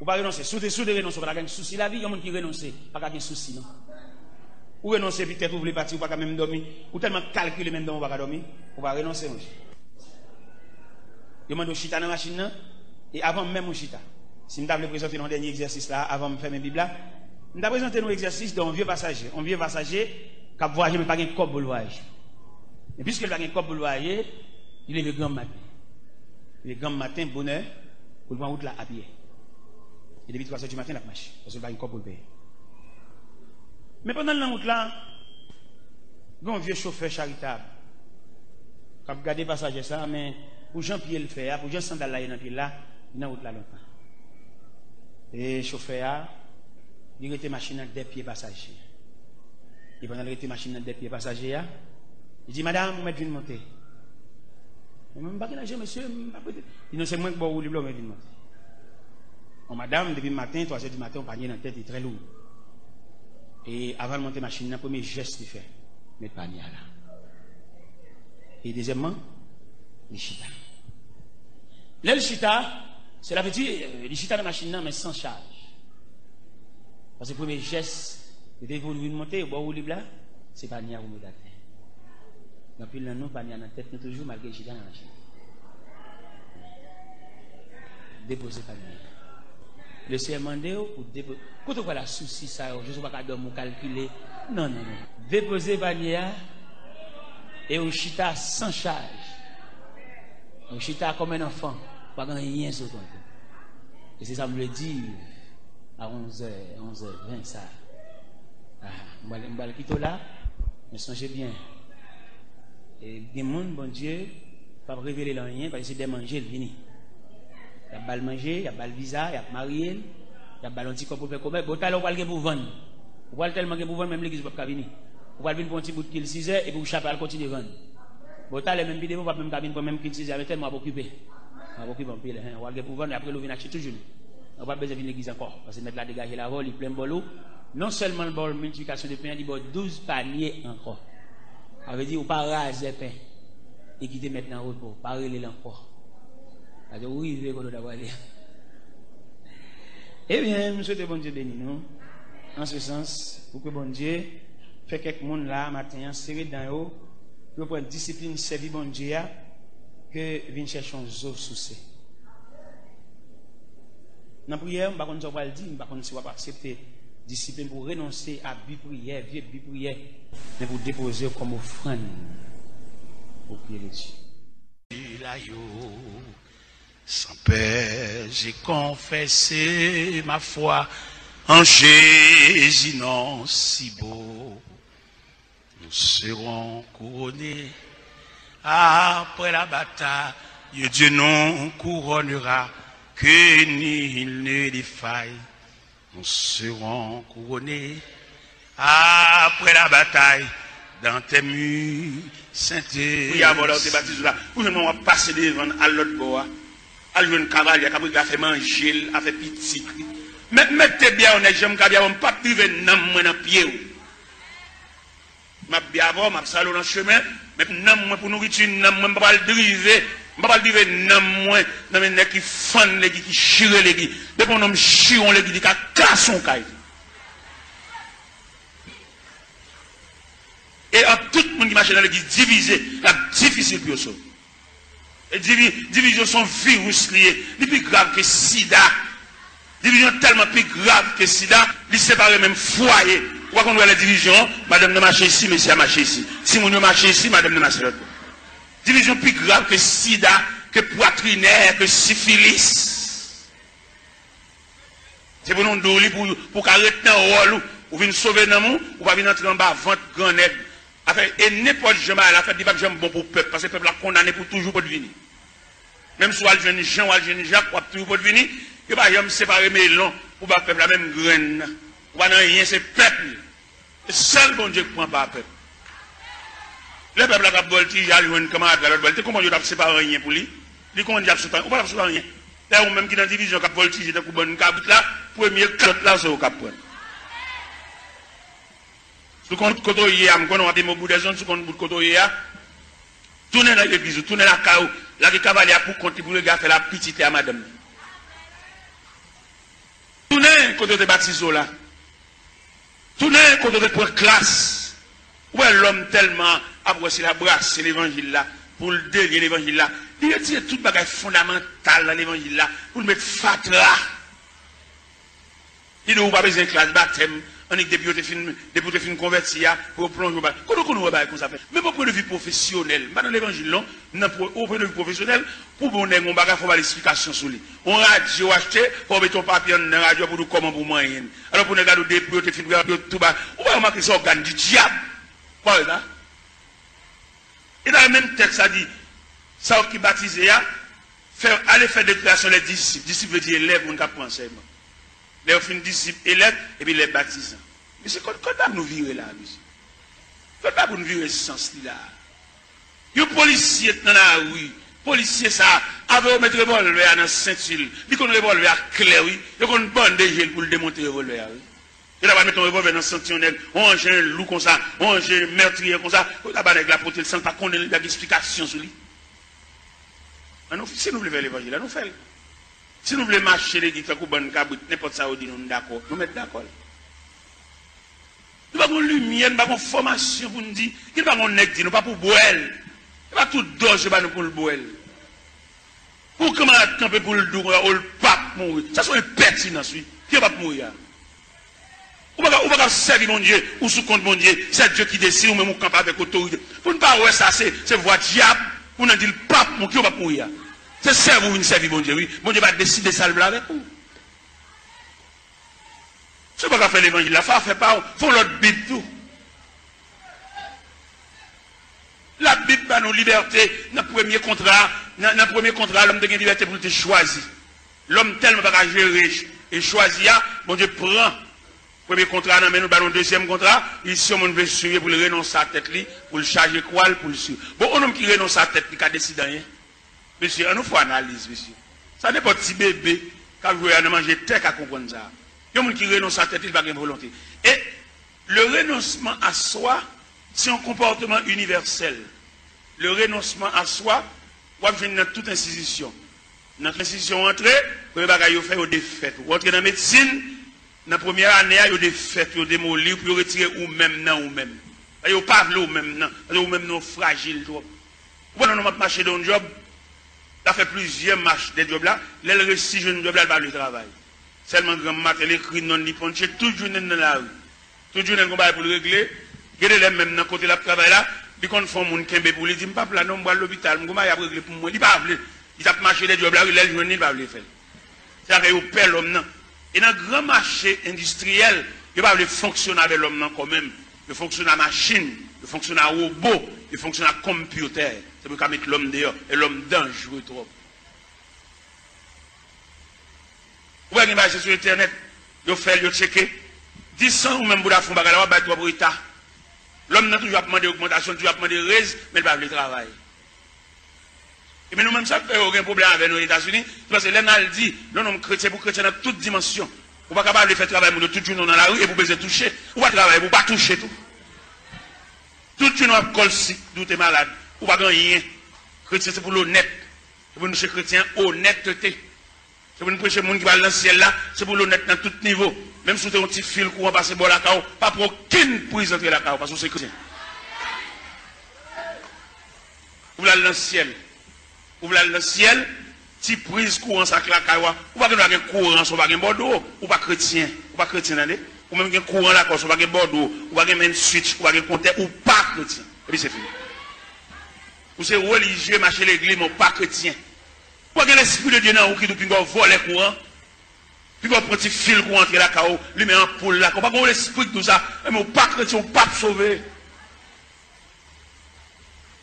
Ou pas renoncer. Sous de renoncer, pas de souci. La vie, il y a des gens qui renoncent, pas de souci, non. Ou renoncer, peut-être, vous voulez partir, ou pas même dormir. Ou tellement calculer, même dans on va dormir. Ou va renoncer, monsieur. Je demande au chita dans la machine, et avant même au chita. Si je voulais présenter un dernier exercice là, avant de faire mes bibles là, je vais présenter un exercice d'un vieux passager. Un vieux passager qui a voyagé, mais pas un corps pour le voyage. Et puisqu'il n'a pas un corps pour le voyage, il est le grand matin. Il est le grand matin, bonheur, pour le prendre route là à pied. Et depuis 3 heures du matin, la marche. Parce qu'il n'y a pas une corde pour le payer. Mais pendant la route là, il y a un vieux chauffeur charitable. Quand vous regardez les passagers, ça, mais pour Jean-Pierre le faire, pour Jean-Sandal là, il y a une route là longtemps. Et le chauffeur, il a été machine à des pieds passagers. Et pendant qu'il a été machine à des pieds passagers, il dit, madame, vous m'êtes venu monter. Je ne sais pas qui monsieur. Il ne sait moins que vous voulez monter. Oh, madame, depuis le matin, 3 heures du matin, on panier dans la tête est très lourd. Et avant de monter la machine, le premier geste qu'il fait, mettre le panier là. Et deuxièmement, le chita. Là, le chita, c'est la petite, le chita dans la machine, mais sans charge. Parce que le premier geste, dès que vous voulez monter, au bord où là, c'est pas ni à vous mettre la tête. Donc, puis là, nous, panier dans la tête, nous toujours malgré le chita dans la machine. Déposer panier. Le Seigneur demandé pour déposer. Quand on voit la souci, ça, je ne sais pas dormir, calculer. Non. Déposer panier et au chita sans charge. Au chita comme un enfant, pas rien sur ton. Et c'est ça me le dit à 11h20 ça. On va le quitter là, mais songez bien. Et des gens, bon Dieu, pas révéler rien, parce que c'est de manger le vini. Il y a bal manger, il y a bal visa, il y a marié, il y a bal un petit corps pour faire commerce. Bon, t'as le pour vendre. Vous voyez tellement que pour vendre, même l'église ne peut pas venir. Vous voyez venir pour un petit bout de kill 6 heures et vous chapez à continuer à vendre. Bon, t'as les mêmes vidéos, vous ne pouvez même pour même kill 6 heures, mais tellement occupé. On va occuper un peu. Vous voyez pour vendre et après, vous venez acheter toujours. On ne va pas besoin de l'église encore. Parce que mettre là, dégager la vol, il plein de bolo. Non seulement le bol multiplication de pain, il y a 12 paniers encore. Ça veut dire, vous ne pas raser pain et quitter maintenant en repos, pas reler encore. Alors, oui, il veut qu'on doit aller. Eh bien, je souhaite bon Dieu béni nous. En ce sens, pour que bon Dieu fait quelques monde là, matin, serré dans eux, pour prendre discipline, servir bon Dieu, que vienne chercher un zo souci. Dans la prière, je ne sais pas si on va dire, je ne sais pas si on va accepter discipline pour renoncer à vie prière, vieux vie prière, mais pour déposer comme offrande au pied de Dieu. Sans paix, j'ai confessé ma foi en Jésus, non si beau. Nous serons couronnés après la bataille. Dieu nous couronnera, que nul ne défaille. Nous serons couronnés après la bataille dans tes murs saintés. Oui, avant là, on te baptise là. Pour nous, on va passer devant à l'autre bois. À l'autre cavalier, qui a fait manger, a fait petit. Mais mettez bien, on est j'aime bien, on ne peut pas priver dans mon pied. Je vais bien avoir, je vais saluer dans le chemin, mais pour nourriture, je ne vais pas le driver. Je ne vais pas le driver dans moi, dans les gens qui font les qui chirent les qui. Dès qu'on me chire les qui cassent son caille. Et à tout le monde qui marche dans l'église divisé, c'est difficile pour eux. Et division sont virus liés, les plus grave que sida. Division tellement plus grave que sida, ils séparent même foyer. Pourquoi qu'on voit la division, madame ne marche ici, monsieur a marché ici. Si mon ne marche ici, madame ne marche l'autre. Division plus grave que sida, que poitrinaire, que syphilis. C'est pour nous douler, pour arrêter dans le rôle, ou venir sauver dans le monde, ou pas venir entrer en bas, vente, grand aide. Et n'importe jamais à la fête, il n'y a pas de bon pour le peuple, parce que le peuple a condamné pour toujours pour venir. Même si le jeune Jean ou le jeune Jacques, pour toujours pour venir, il n'y a pas de séparer mes longs, pour le peuple la même graine. Ou pas rien, c'est le peuple. C'est seul bon Dieu qui prend pas le peuple. Le peuple a voltigé, il a joué une camarade à l'autre voltige. Comment Dieu n'a séparé rien pour lui? Il dit a sauté, ou pas sauté rien. Là, ou même qui dans la division qui a voltigé, il a coupé une cabine là, premier clotte là, c'est au cap. Sous compte côté hier, on a des mots de zone, sous compte côté hier, tournez dans l'église, tournez la caou, là, les cavaliers pour compter pour le gars faire la petite à madame. Tournez côté de baptiso là. Tournez côté de pour classe. Où est l'homme tellement après la brasse, l'évangile là, pour le délier l'évangile là. Il a tiré tout bagage fondamental dans l'évangile là, pour le mettre fatra. Il n'a pas besoin de classe baptême. On est depuis que tu converti pour plonger. Comment on va comme ça fait? Mais pour le vue professionnel, dans l'évangile, non, au point de vue professionnel, pour qu'on ait un bagage, il faut avoir l'explication sur lui. On radio acheté, pour mettre ton papier dans la radio pour nous comment pour moyen. Alors pour nous regarder depuis que tu tout bas, on va remarquer ça organe du diable. Quoi est-ce? Et dans le même texte, ça dit, ça qui baptise, aller faire déclaration les disciples. Disciples veut dire élèves, on apprend enseignement. Les fins disciples élèves et puis les baptisants. Mais c'est quand nous virer là, monsieur. Quand nous virer ce sens-là. Les policiers dans la rue, policiers ça, avec mettre le revolver dans la ceinture, ils ont un revolver clair, oui. Ils ont une bande de gel pour le démonter le revolver, oui. Ils ont mettre un revolver dans la ceinture, on range un loup comme ça, on range un meurtrier comme ça, on a avec la protéine sans pas qu'on ait une explication sur lui. Si nous voulons faire l'évangile, nous faisons. Si nous voulons marcher les différents coups de cabrit, n'importe ça, nous sommes d'accord. Nous mettons d'accord. Nous n'avons pas de lumière, nous n'avons pas de formation pour nous dire. Nous n'avons pas de nègre, nous n'avons pas pour boire. Nous n'avons pas tout d'orge pour le boire. Pour comment camper pour le dos, ou le pape mourir. Ça sont les pertinences, oui. Qui ne va pas mourir? Ou pas servir mon Dieu, ou sous compte mon Dieu. C'est Dieu qui décide, ou même on campe avec autorité. Pour ne pas voir ça, c'est voie diable. Pour nous dire le pape, qui ne va pas mourir? C'est ça, vous servir mon Dieu, oui. Mon Dieu va décider de salver avec vous. Ce n'est pas faire l'évangile, la foi fait pas, il faut l'autre Bible tout. La Bible va nous liberté, dans le premier contrat, l'homme de liberté pour te choisir. L'homme tellement va gérer et choisir, mon Dieu prend. Premier contrat, mais nous allons deuxième contrat, ici on veut suivre pour le renoncer à la tête, pour le charger quoi, pour le suivre. Bon, un homme qui renonce à la tête, qui a décidé rien. Monsieur, on nous fait analyse, monsieur. Ça n'est pas petit bébé qui a joué à manger tête à comprendre ça. Il y a des gens qui renoncent à la tête, il n'a pas de volonté. Et le renoncement à soi, c'est un comportement universel. Le renoncement à soi, on va venir dans toute institution. Dans l'institution entrée, le bagage fait au défaite. Vous entrez dans la médecine, dans la première année, il y a des fêtes, il y a des mots pour retirer ou même non ou même. Il n'y a pas de ou même non, ou même non fragile. Vous voyez, on a marché dans un job. Il a fait plusieurs marches des jobs là. Là, le 6 jeunes jobs là, il va le travail. Seulement grand matin, l'écrit non, li ponche, toujours dans la rue. Toujours dans le combat pour le régler. Gardez les mêmes dans côté de la travail là. Ils confondent mon kembe pour lui dire, pas là, non, moi l'hôpital, je vais régler pour moi. Il pas appelé. Il a marché les jobs là, il a journée, il va le faire. Ça fait au père l'homme non. Et dans le grand marché industriel, il va fonctionner avec l'homme non quand même. Il fonctionne à machine, il fonctionne à robot, il fonctionne à computer. C'est pour mettre l'homme dehors. Et l'homme dangereux trop. Vous voyez, il sur Internet, il fait, il checker. 10 ans ou même pour la fond, il va battre pour l'État. L'homme n'a toujours demandé augmentation, toujours demandé raise, mais il va le travail. Et nous même ça fait aucun problème avec nos États-Unis, parce que l'État dit, l'homme chrétien pour chrétien dans toutes dimensions. Vous ne pouvez pas faire travail pour tout le monde dans la rue et vous pouvez toucher. Vous ne pouvez pas travailler, vous ne pouvez pas toucher tout. Tout le monde a col si, vous êtes malade. Vous ne pouvez pas rien. Chrétien, c'est pour l'honnête. C'est pour nous chez chrétiens, honnêteté. C'est pour nous prêcher les gens qui va dans le ciel là, c'est pour l'honnête dans tout niveau. Même si vous avez un petit fil courant passer par la cao, pas pour aucune prise entrer la cao, parce que c'est chrétien. Vous allez dans le ciel. Vous allez dans le ciel, si prise courant ça la cao, ou pas que vous avez un courant, ou pas un bordeaux, ou pas chrétien, ou pas chrétien, ou même un courant là, ou pas un bordeaux, ou pas un switch, ou pas un compteur, ou pas chrétien. Et puis c'est fini. Ou c'est religieux, marcher l'église, mais pas chrétien. Pourquoi que l'esprit de Dieu n'a aucun qui doit voler courant? Puis qu'on prend un petit fil pour entrer la cao, lui met en poule là. Pourquoi qu'on l'esprit de tout ça? Mais on pas chrétien, on pas sauvé.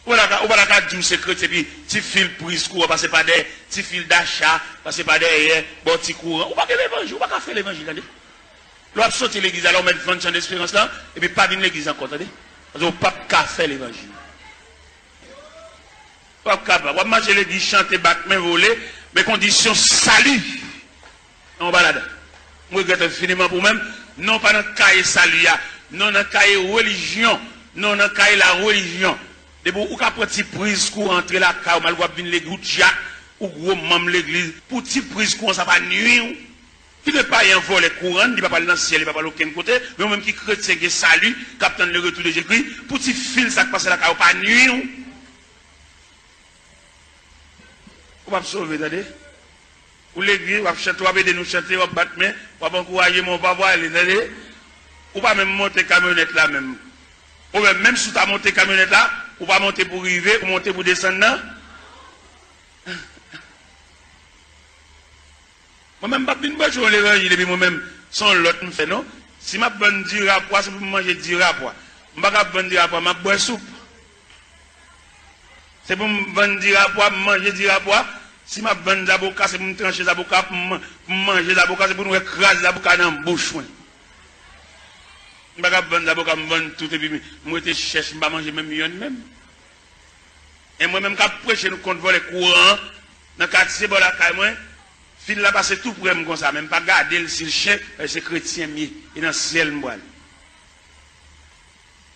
On va la dire c'est chrétien, puis petit fil prise courant, passer par des petits fils d'achat, passer par derrière, bon petit courant. On va faire l'évangile, on va faire l'évangile. L'on va sortir l'église, alors on met 20 ans d'espérance là, et puis pas venir l'église encore, attendez. Parce qu'on ne peut pas faire l'évangile. Pas capable. On va marcher l'église, chanter, battre, main voler, mais conditions salut. On va là-dedans. Je regrette infiniment pour même, non pas dans le cahier salut, non dans le cahier religion, non dans le cahier la religion. De bon, ou qu'à petit prise pour entrer la caille, ou mal ou venir l'église, ou gros membre l'église, pour petit prise courant, ça va nuire. Qui ne pas y envoler courant, il ne va pas aller dans le ciel, il ne va pas aller aucun côté, mais même qui chrétien qui salut, captant le retour de Jésus-Christ, pour petit fil, ça passe la caille, pas nuire. Ou va sauver, attendez. Ou l'église, ou va chanter, ou va aider nous chanter, ou va battre main, ou va encourager mon papa, attendez. Ou pas même monter camionnette là même. Ou même si tu as monté camionnette là, ou pas monter pour arriver, ou monter pour descendre là. Moi-même, je ne vais pas l'évangile, et puis moi-même, sans l'autre me fait, non? Si je bonne du rapport, c'est pour manger du rapport. Je ne vais pas bonne du rapport, je bois soupe. C'est pour me vendre du rapport, manger du rapport. Si je bonne d'avocat, c'est pour me trancher d'avocat, pour manger d'avocat, c'est pour nous écraser d'avocat dans la bouche. Je ne vais pas bonne d'avocat, je vends tout, et puis moi, je cherche, je ne vais pas manger même million même. Et moi-même, quand je prêche, nous compte voler courant, dans le quartier, bon, la caille, moi, fil là passe tout pour moi comme ça, même pas garder le chien, c'est chrétien mieux, et dans le ciel moi.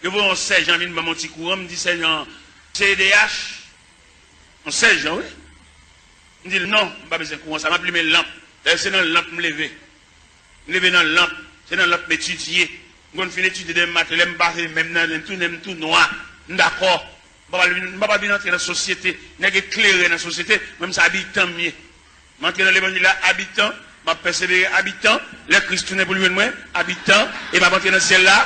Je vois un sergent vient mon petit courant, me dit sergent CDH, un sergent oui. Il me dit non, pas besoin de courant, ça m'a plumé lampe. C'est dans la lampe me lever. Me lever dans la lampe, c'est dans la lampe m'étudier. Quand je finis d'étudier des maths, je me passe même dans tout noir. D'accord. Je ne vais pas venir entrer dans la société, je vais éclairer dans la société, même ça habitant mieux. Je vais dans l'évangile là, habitant, je vais persévérer habitant, le Christ tourne pour lui moi, habitant, et je vais entrer dans le ciel là.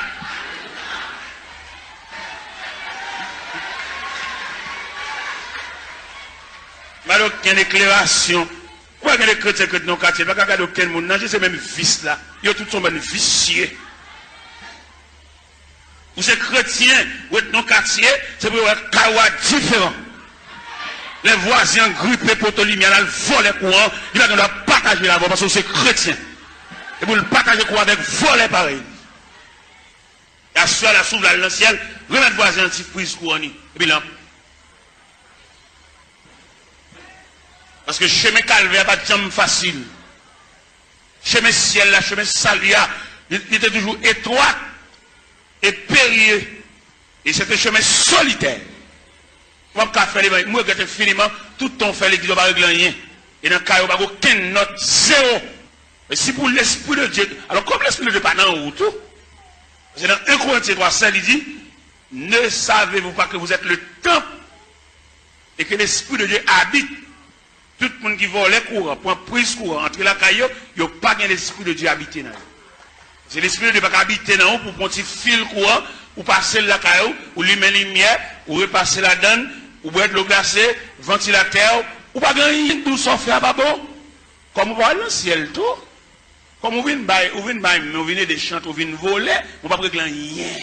Alors, il y a une éclairation. Pourquoi il y a des chrétiens dans le quartier? Parce qu'il y a aucun monde, c'est même vice là. Ils ont tous sont vicieux. Vous êtes chrétien, vous êtes dans le quartier, c'est pour être kawa différent. Les voisins grippés pour te lumière, ils volent les courants, ils vont partager la voie parce que c'est chrétien. Et pour le partager courant avec voler pareil. La soeur, la souffle, dans le ciel, remettre voisin un petit prise courant. Et puis là. Parce que chemin calvaire pas de jambe facile. Chemin ciel, là, chemin salut, il était toujours étroit et périlleux. Et c'était un chemin solitaire. Moi, je fais les moi, je finiment, tout ton fait l'église, pas régler rien. Et dans le cas, il n'y a aucune note, zéro. Et si pour l'esprit de Dieu, alors comme l'esprit de Dieu pas dans où tout, c'est dans 1 Corinthiens 3, il dit, ne savez-vous pas que vous êtes le temple et que l'esprit de Dieu habite Tout le monde qui vole courant, prend prise courant, entre la caillou, il n'y a pas l'esprit de Dieu habité dans eux. C'est l'esprit de Dieu qui habité dans eux pour prendre un petit fil courant, ou passer la caillou, ou lui mettre lumière, ou repasser la donne, ou boire de l'eau glacée, ventilateur, ou pas gagner tout sauf faire babo. Comme vous voyez le ciel tout, comme vous venez des chants, vous venez voler, vous ne pouvez pas rien.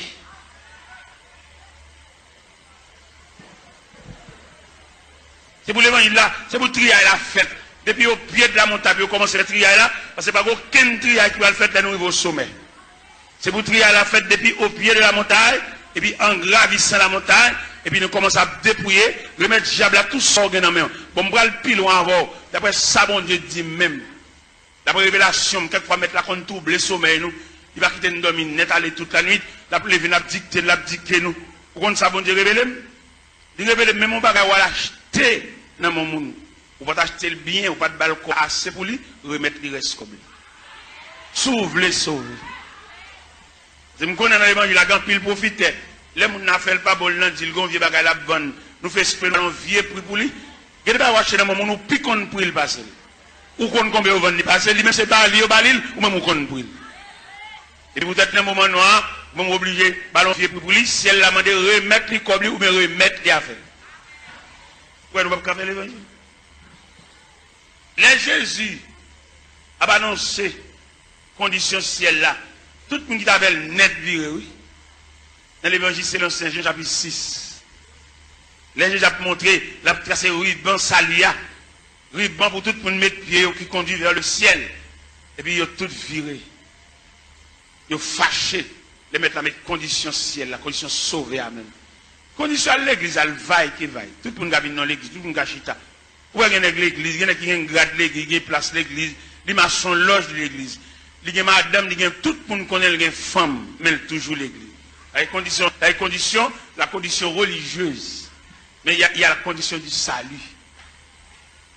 C'est pour l'évangile là, c'est pour le triage la fête. Depuis au pied de la montagne, vous commencez le triage là, parce que pas aucun triage qui va le faire dans le niveau sommet. C'est pour trier la fête depuis au pied de la montagne, et puis en gravissant la montagne, et puis nous commençons à dépouiller, remettre diable à tout son dans la main. Bon, on va le pile loin avant. D'après ça, bon Dieu dit même. D'après révélation, quelquefois mettre la compte tout, le sommeil nous. Il va quitter nous dormir net aller toute la nuit. D'après les dicter nous. Pourquoi ça, bon Dieu révélé? Il révèle même on va l'acheter dans mon monde. Ou pas acheter le bien, ou pas de balcon assez pour lui, remettre le reste comme lui. Sauve les sauve. Je me connais dans l'évangile, la grande pile profite. Les gens n'a fait pas bon, ils disent qu'on vient bagaille la bonne. Nous faisons espérer un vieux prix pour lui. Il n'y a pas acheter dans mon monde, nous piquons pour il passer. Ou qu'on combien on vend passer, lui même c'est pas lui au balil, ou même on connaît pour il. Et peut-être dans un moment noir, on est obligé ballon vieux prix pour lui, si elle l'a demandé remettre lui comme lui, ou bien remettre les affaires. Ouais, nous ne pouvons pas faire l'évangile. Les Jésus a annoncé condition ciel là. Tout le monde qui t'appelle net viré, oui. Dans l'évangile selon Saint Jean, chapitre 6. Les Jésus a montré, la tracé ruban salia. Ruban pour tout le monde mettre pied qui conduit vers le ciel. Et puis, ils ont tout viré. Ils ont fâché. Les mettre avec condition ciel, la condition sauvée à même. Condition à l'église, elle vaille qui vaille. Tout le monde a vu dans l'église, tout le monde a chita. Où est-ce qu'il y a l'église? Il y a qui a un grade l'église, qui place l'église, il y a son loge de l'église. Il y a madame, il y a tout le monde connaît, il y a une femme, mais toujours l'église. La condition religieuse. Mais il y a la condition du salut.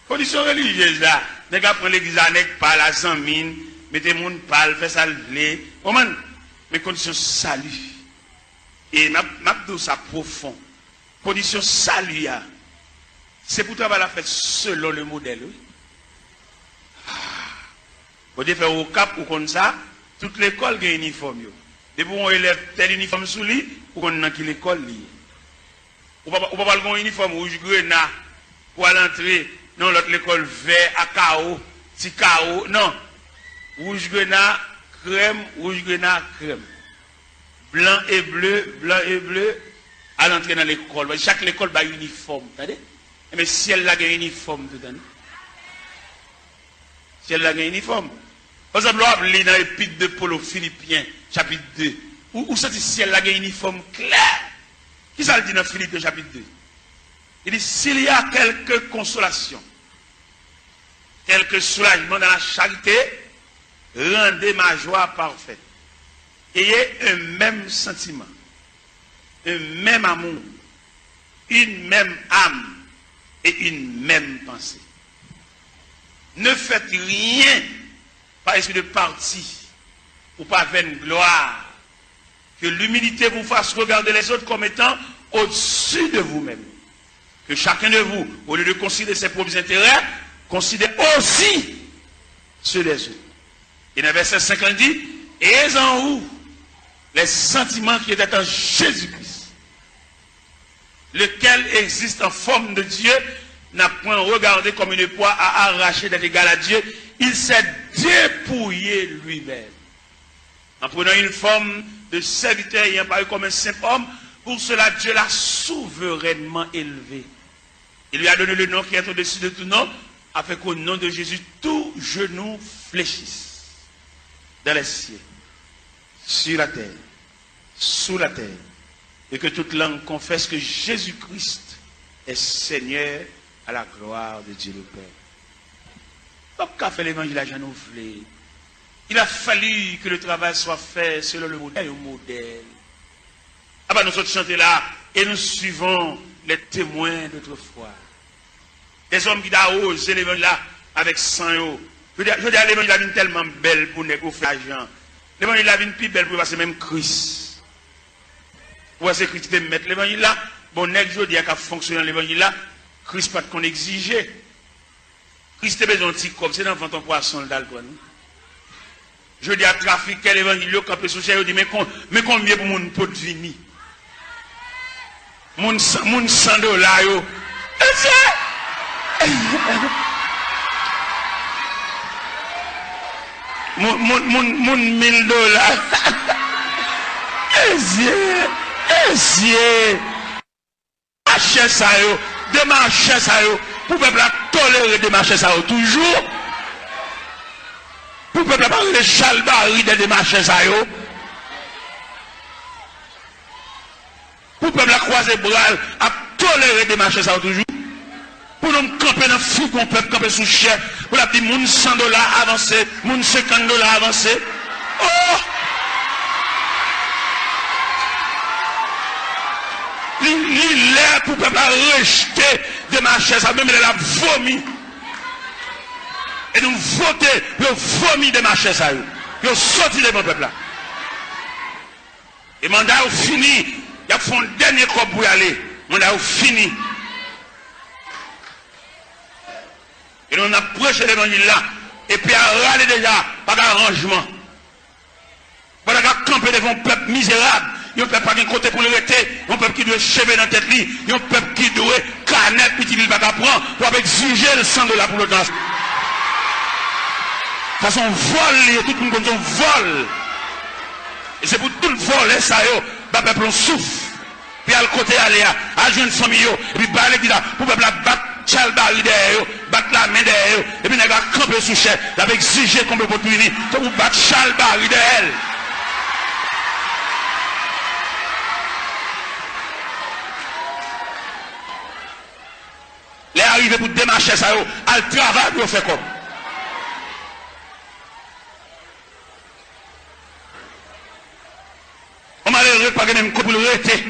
Condition religieuse là, les gars prennent l'église avec pas la zamine, mettez mon pal, fait ça le comment? Mais condition salut. Et m'a ça profond. Condition salut. C'est pour travailler la fête selon le modèle. Oui. Vous devez faire au cap ou comme ça, toute l'école a un uniforme. Depuis on élève tel uniforme sous lui, ou qu'on a qui l'école lié. Ou pas avoir un uniforme rouge grenat pour aller entrer dans l'autre l'école vert à chaos, petit chaos. Non. Rouge grenat, crème, rouge grenat, crème. Blanc et bleu, à l'entrée dans l'école. Chaque école a un uniforme. Mais si elle a un uniforme, tout à si elle a un uniforme. Par exemple, on va dans l'épître de Paul aux Philippiens, chapitre 2. Où c'est si elle a un uniforme clair? Qui ça le dit dans Philippiens, chapitre 2? Il dit, s'il y a quelque consolation, quelque soulagement dans la charité, rendez ma joie parfaite. Ayez un même sentiment, un même amour, une même âme et une même pensée. Ne faites rien par esprit de parti ou par vaine gloire. Que l'humilité vous fasse regarder les autres comme étant au-dessus de vous-même. Que chacun de vous, au lieu de considérer ses propres intérêts, considère aussi ceux des autres. Et dans le verset 50 dit, et en vous les sentiments qui étaient en Jésus-Christ, lequel existe en forme de Dieu, n'a point regardé comme une proie à arracher d'être égal à Dieu, il s'est dépouillé lui-même. En prenant une forme de serviteur ayant paru comme un simple homme, pour cela Dieu l'a souverainement élevé. Il lui a donné le nom qui est au-dessus de tout nom, afin qu'au nom de Jésus, tout genou fléchisse dans les cieux, sur la terre, sous la terre, et que toute langue confesse que Jésus-Christ est Seigneur à la gloire de Dieu le Père. Donc, qu'a fait l'évangile à Jean Nouvelé? Il a fallu que le travail soit fait selon le modèle. Ah ben nous autres chantons là et nous suivons les témoins d'autrefois. Des hommes qui ont osé l'évangile là avec sang. Je dis à l'évangile la vie tellement belle pour nous faire l'argent. L'évangile la vie plus belle pour passer même Christ. Pour passer Christ de mettre l'évangile là. Bon, nèg je dis qu'à fonctionner l'évangile là, Christ pas qu'on exigeait. Christ est besoin de petit comme c'est dans ton poisson d'alcool. Je dis à trafic, quel évangile, quand il je dis, mais combien pour mon pot de vini? Mon $100, yo. Mon $1000. Essier. Marché ça, yo. Démarcher ça, yo. Pour peuple tolérer démarcher ça, yo. Toujours. Pour peuple pas les chalbari de démarcher ça, yo. Pour peuple croiser bras à tolérer démarcher ça, yo. Toujours. Pour nous camper dans le fou qu'on peut camper sous chef. Pour la dire, moun $100 avancé, moun $50 avancé. Oh! Il est pour peuple rejeter des marchés, ça même il a vomi. Et nous voter, il vomi des marchés, ça. Il sorti de mon peuple là. Et le mandat est fini. Il a fait un dernier coup pour y aller. Le mandat est fini. Et nous avons prêché l'évangile là. Et puis à râler déjà, pas d'arrangement. Pas de camper devant un peuple misérable. Il y a un peuple qui n'a pas de côté pour le rester. Il y a un peuple qui doit chever dans la tête. Il y a un peuple qui doit canette, puis il ne va pas prendre pour exiger le $100 pour le danse. Ça son vol, tout le monde comme son vol. Et c'est pour tout le vol, ça, le peuple on souffre. Puis à le côté, aller à jouer une famille, et puis parler pour le peuple battre chalbari derrière, battre la main derrière, et puis il va camper sous chef, il va exiger qu'on peut pour punir, pour battre chalbari derrière. Les arrivés pour démarcher ça, à le travail pour faire comme. On m'a l'air pas même pour le rester.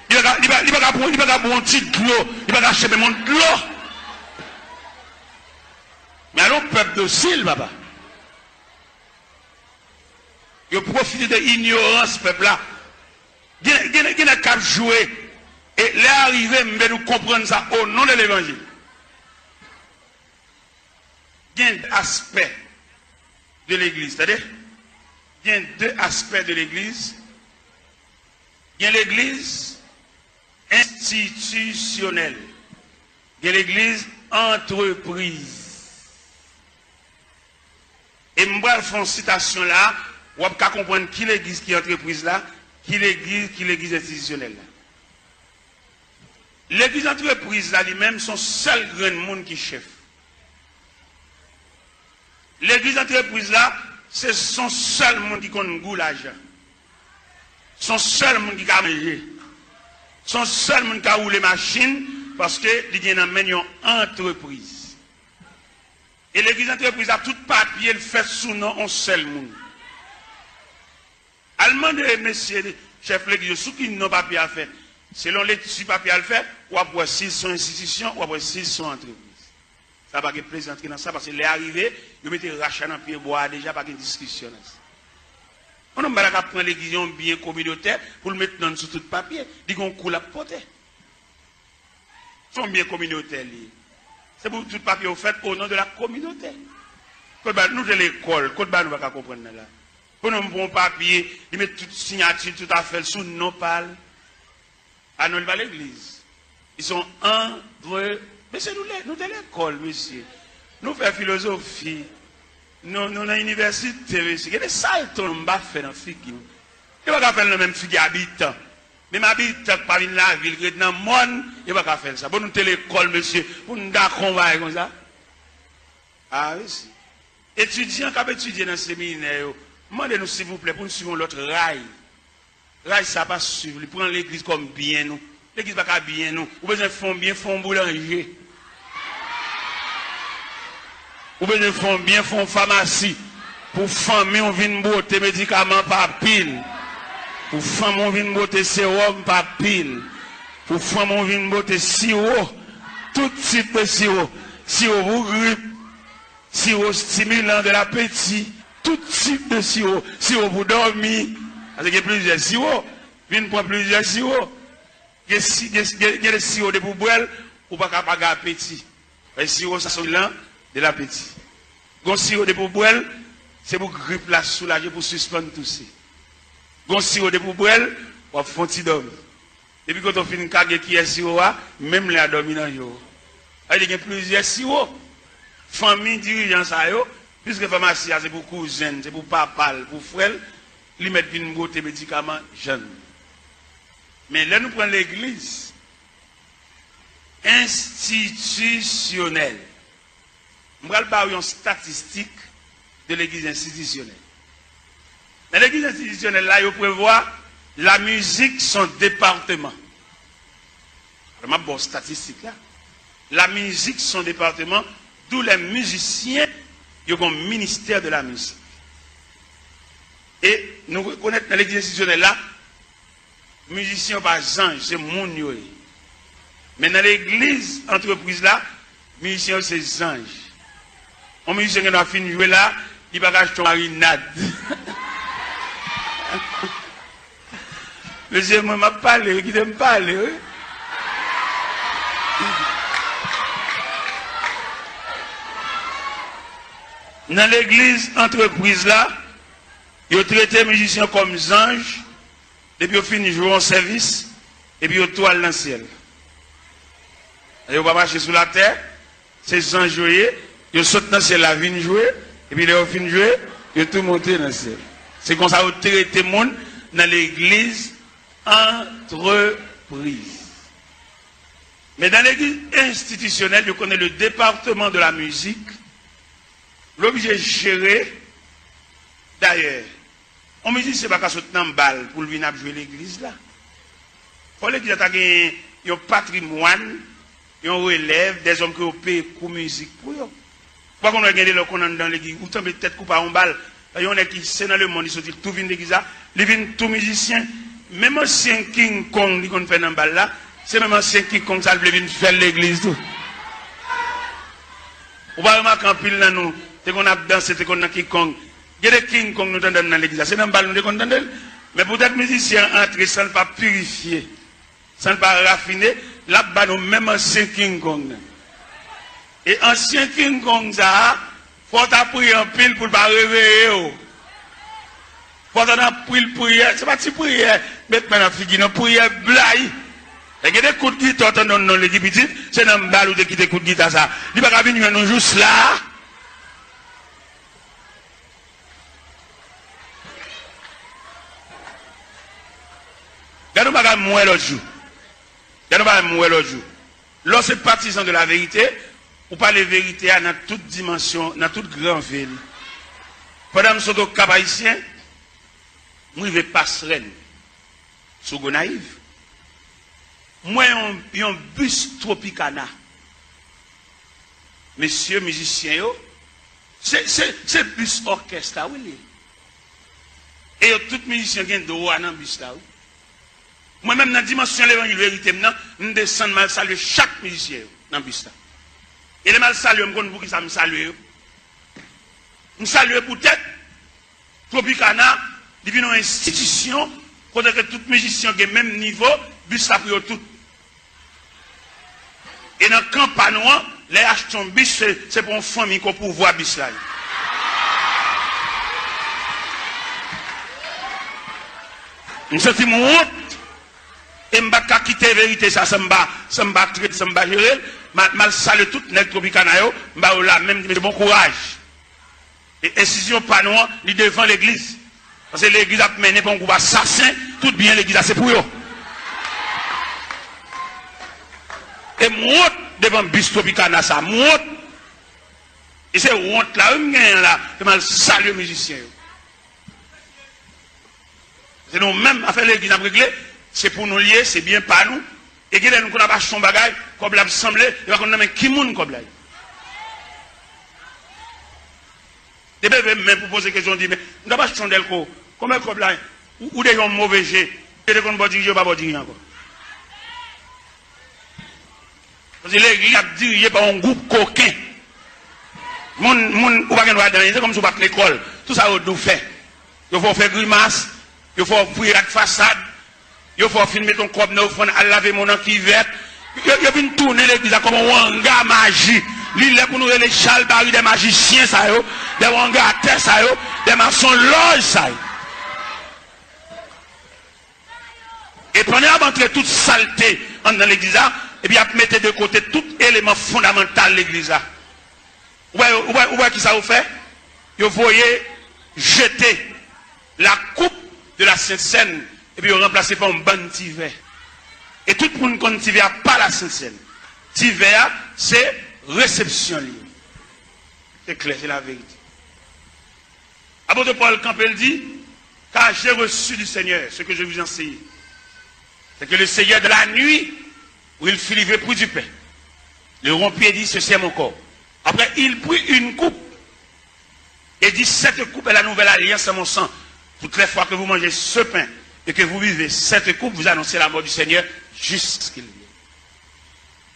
Il va pas prendre un petit de l'eau, il va pas acheter mon de l'eau. Mais alors, peuple docile, papa. Il profite de l'ignorance, peuple là. Il y a qu'à jouer. Et les arrivés, nous comprendre ça au nom de l'évangile. Il y a un aspect de l'église. C'est-à-dire, il y a deux aspects de l'église. Il y a l'église institutionnelle. Il y a l'église entreprise. Et je vais faire une citation là, vous pouvez comprendre qui l'église qui est entreprise là, qui l'église institutionnelle là. L'église entreprise là lui-même, son seul grand monde qui chef. L'église entreprise là, c'est son seul monde qui compte goût l'argent. Son seul monde qui a mangé. Son seul monde qui a roulé machine parce que il y a une entreprise. Et l'église entreprise a tout papier, le fait sous nom un seul monde. Allemand de messieurs, chef l'église, sous qui n'ont pas papier à faire. Selon les papiers à le faire, ou après s'ils sont institutions, ou après s'ils sont entreprises. Ça va pas plaisanter dans ça parce que les arrivés, ils mettent rachat dans le pied bois déjà pas de discussion. On ne va pas prendre l'église bien communautaire pour le mettre dans sous tout papier. Dit qu'on coule à porter. Son bien communautaire. C'est pour tout papier au fait au nom de la communauté. Nous de l'école, nous ne va pas comprendre là. Pour nous bon papier, ils mettent toute signature, tout à fait sous nos parle. À nous pas l'église. Ils sont entre. Mais c'est nous de l'école, monsieur. Nous faisons philosophie. Nous dans l'université, monsieur. Il y a des salles qu'on ne va pas faire dans la figure. Il ne va pas faire le même figure habitant. Même habitant, pas dans la ville, dans le monde, il ne va pas faire ça. Pour nous de l'école, monsieur. Pour nous d'accompagner comme ça. Ah oui, si. Étudiants qui ont étudié dans le séminaire, demandez-nous s'il vous plaît pour nous suivre l'autre rail. Rail, ça va pas suivre. Il prend l'église comme bien nous. L'église va pas bien nous. Vous besoin de faire bien, font boulanger. Vous besoin de faire bien, font pharmacie. Pour famille, on vient botter médicaments par pile. Pour femme, on vient botter sérum par pile. Pour femme, on vient botter sirop. Tout type de sirop. Sirop pour grippe. Sirop stimulant de l'appétit. Tout type de sirop. Sirop pour dormir. Parce qu'il y a plusieurs sirops. Viens prendre plusieurs sirops. Il y a des sirops de pour boire ou pas capable d'appétit. Le sirop, ça c'est l'un de l'appétit. Gon sirop de pour boire, c'est pour grippe la soulager, pour suspendre tout ça. Gon sirop de pour boire, on fait un petit d'homme. Et puis quand on finit de qui est sirop, même les dormi dans le jour. Il y a plusieurs sirops. Famille, dirigeants, ça yo. Puisque pharmacie, c'est pour cousins, c'est pour papa, pour frère, ils mettent une beauté médicaments jeunes. Mais là, nous prenons l'église institutionnelle. Je vais parler une statistique de l'église institutionnelle. Dans l'église institutionnelle, là, il prévoit la musique, son département. Je vais une statistique là. La musique, son département, d'où les musiciens. Il y a un ministère de la musique. Et nous reconnaissons dans l'église institutionnelle là, musiciens par ange, c'est mon yoé. Mais dans l'église entreprise là, musiciens c'est ange. Un musicien qui a fini de jouer là, il va acheter une marinade. Monsieur, moi, je parle, qui me parle, oui. Dans l'église entreprise là, ils ont traité les musiciens comme anges, depuis qu'ils finissent de jouer en service, et puis ils toilent dans le ciel. Ils ne vont pas marcher sous la terre, ces anges joués, ils sautent dans le ciel, la vigne jouer, et puis ils ont fini de jouer, ils ont tout monté dans le ciel. C'est comme ça qu'ils ont traité le monde dans l'église entreprise. Mais dans l'église institutionnelle, je connais le département de la musique. L'objet géré, d'ailleurs, on me dit que ce n'est pas qu'à sauter dans le bal pour venir jouer l'église là. Pour l'église, il y a un patrimoine, il y a un relève, des hommes qui ont payé pour musique pour eux. Pourquoi on a regardé le qu'on dans l'église, ou tombe peut-être coupé en balle, il y en a qui sont dans le monde, ils sont tout vient l'église là, ils viennent tout musiciens, même ancien King Kong qui fait dans le bal là, c'est même ancien King Kong ça vient faire l'église tout. On va remarquer en pile dans nous. C'est qu'on a dansé, c'est qu'on a King Kong. Il y a des King Kong nous entendons dans l'église. C'est dans le ballon qu'on entend. Mais pour être musicien entrer sans ne pas purifier, sans ne pas raffiner, là-bas nous même ancien King Kong. Et ancien King Kong, ça, faut appuyer en pile pour ne pas réveiller. Faut appuyer prière. C'est pas si prière, mais maintenant figure une prière blague. Il y a des coups de guitare dans l'église, c'est dans le ballon de quitter coups de guitare ça. Il va pas venir nous juste là. Regardez-moi mourir l'autre jour. Regardez-moi mourir l'autre jour. Lorsque partisan de la vérité, ou pas la vérité dans toute dimension, dans toute grande ville. Pendant que je suis au Cap Haïtien, je vais passerelle sur Gonaïve. Moi, il y a un bus Tropicana. Messieurs musiciens, c'est bus orchestre, oui. Et tout musicien qui a droit dans le bus là. Moi-même, dans la dimension de l'évangile vérité, je descends mal saluer chaque musicien dans le bus là. Et les mal saluer, je pour qui ça me salue. Je salue peut-être Tropicana, il y a une institution, pour que tout musicien qui a le même niveau, bus là pour tout. Et dans le campagne, les achetons bus, c'est pour une famille qu'on peut voir bus là. Je me suis mon honte. Et je ne vais pas quitter la vérité, ça me va traiter, ça me va gérer. Je salue tout le Tropicana, je vais là, même bon courage. Et institution pas noire, il devant l'église. Parce que l'église a mené pour un groupe assassin, tout bien l'église, c'est pour eux. Et moi, devant bus Tropicana, ça, moi. Et c'est honte là, je vais saluer les musiciens. C'est nous-mêmes, à faire l'église à régler. C'est pour nous lier, c'est bien pas nous. Et que nous avons son bagage, comme l'a semblé, il va qu'on a qui moun comme là. Des bébés même pour poser question, dit mais nous n'avons pas changé le coup. Comment comme là, ou des gens mauvais jets, et des gens pas dirigés, pas dirigés encore. Parce que l'église a dirigé par un groupe coquin. Moun ou pas qu'on va dans, c'est comme si on va à l'école. Tout ça on fait. Il faut faire grimace, il faut prier avec façade. Il faut filmer ton corps neuf, à laver mon qui vert. Il vient tourner l'église comme un hangar magie. L'île pour nous les Charles Barry, des magiciens, ça yo, des wangateurs, ça yo, des maçons loges, ça yo. Et pendant d'entrer toute saleté dans l'église, et bien, mettez de côté tout élément fondamental de l'église. Ouais, qui ça vous fait? Vous voyez jeter la coupe de la Sainte Seine, et puis vous remplacez par un bon tiver. Et tout le monde qui ne tiver pas la Sainte Seine. Tiver, c'est réception libre. C'est clair, c'est la vérité. Apôtre Paul Campbell dit, car j'ai reçu du Seigneur ce que je vous enseigne. C'est que le Seigneur de la nuit, où il fit livrer pour du pain, le rompit et dit, ceci est mon corps. Après, il prit une coupe et dit, cette coupe est la nouvelle alliance à mon sang. Toutes les fois que vous mangez ce pain et que vous vivez cette coupe, vous annoncez la mort du Seigneur jusqu'à ce qu'il vienne.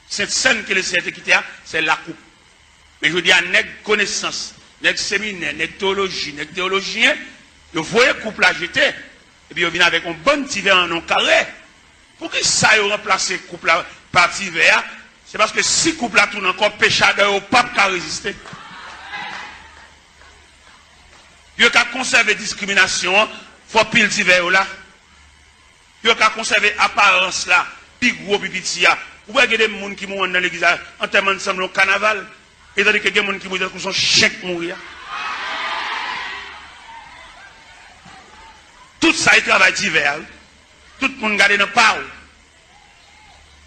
Cette scène que le Seigneur quitté, c'est la coupe. Mais je vous dis, à nègre connaissance, nègre séminaire, nègre théologie, nègre théologien, vous voyez coupe la jeter, et puis vous venez avec un bon petit verre en non carré. Pour que ça ait remplacé coupe la par petit verre, c'est parce que si coupe la tourne encore, péchadeur au pape qui a résisté. Vous qu'à conserver discrimination, il faut pile petit verre là. Vous qu'à conserver apparence là, puis gros pipi là. Vous voyez des gens qui mourent dans l'église en termes ensemble au carnaval, et tandis que des gens qui mourent dans son chien mourir. Tout ça, il travaille divers. Tout le monde garde dans parole.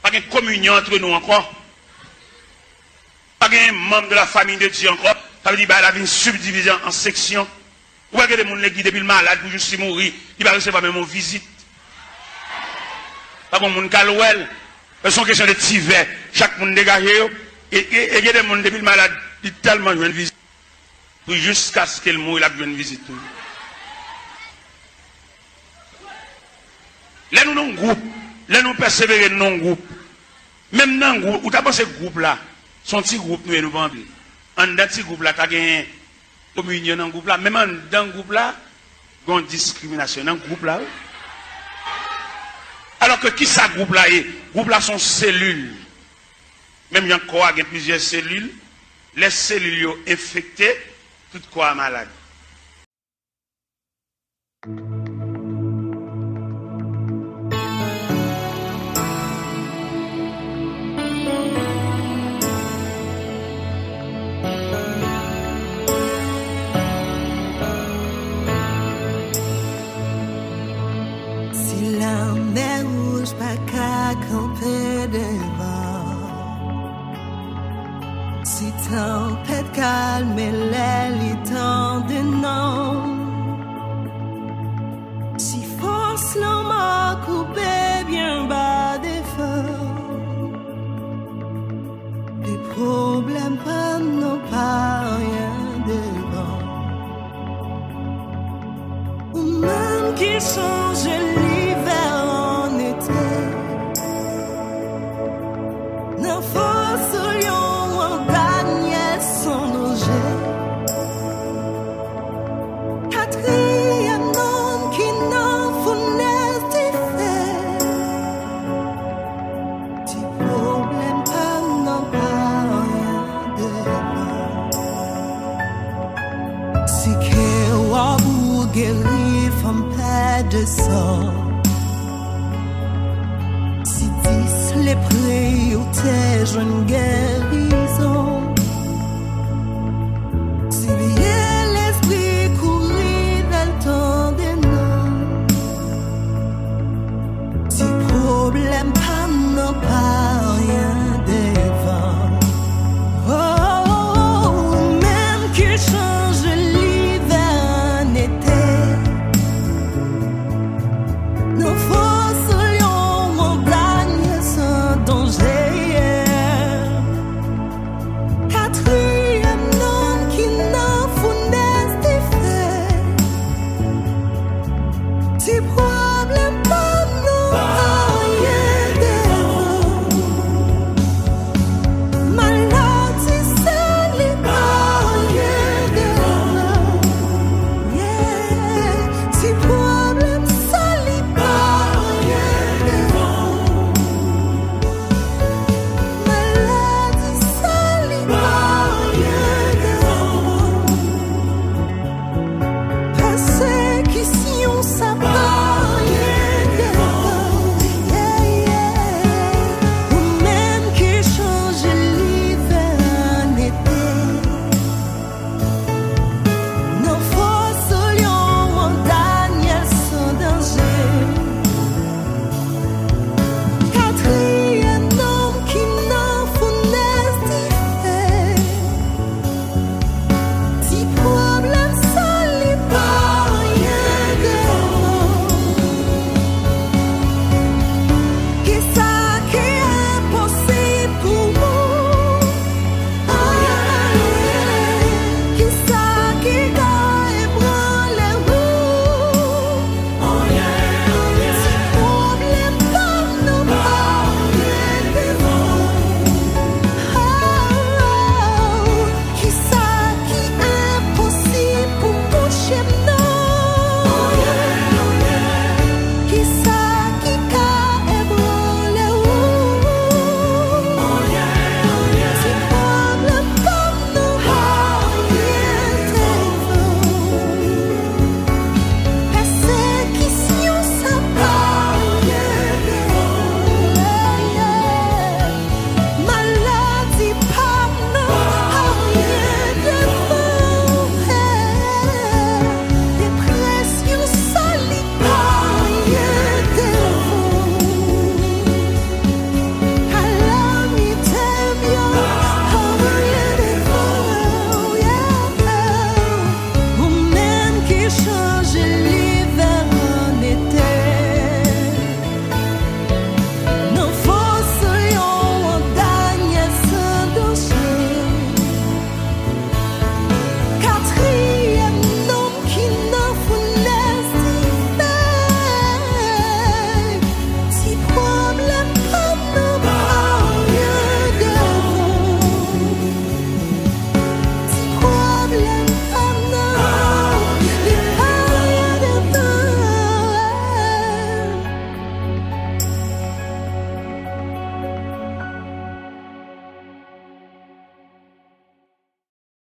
Pas de communion entre nous encore. Pas de membre de la famille de Dieu encore. Ça veut dire qu'il y a une subdivision en sections. Vous voyez des gens qui depuis le malade pour juste mourir, il va recevoir même une visite. Pas comme mon calouel. C'est une question de tiver. Chaque monde dégagé. Et il y a des gens depuis le malade, il tellement une visite. Pour jusqu'à ce qu'il mouille, il a une visite. Là, nous sommes groupe. Là, nous persévérons dans un groupe. Même dans un groupe, où tu as pensé groupe là, son petit groupe, nous nous vendons. En dans ce groupe là, tu as une communion dans le groupe là. Même dans le groupe là, il y a une discrimination dans le groupe là. Alors que qui ça groupe là est? Groupe là sont cellules. Même il y a encore plusieurs cellules. Les cellules sont infectées, tout quoi malade. Si tempête calme et l'étang de non. Si force l'homme m'a coupé bien bas des feux. Des problèmes pas n'ont pas rien devant. Ou même qu'ils changent l'hiver en été. N'a force au lion en Daniel sans danger. Quatrième homme qui n'en fournait des faits. Tes problèmes pas n'ont pas rien de bon. Si que wabou guéri from pas de sang. Les prix où t'es jeune guéri.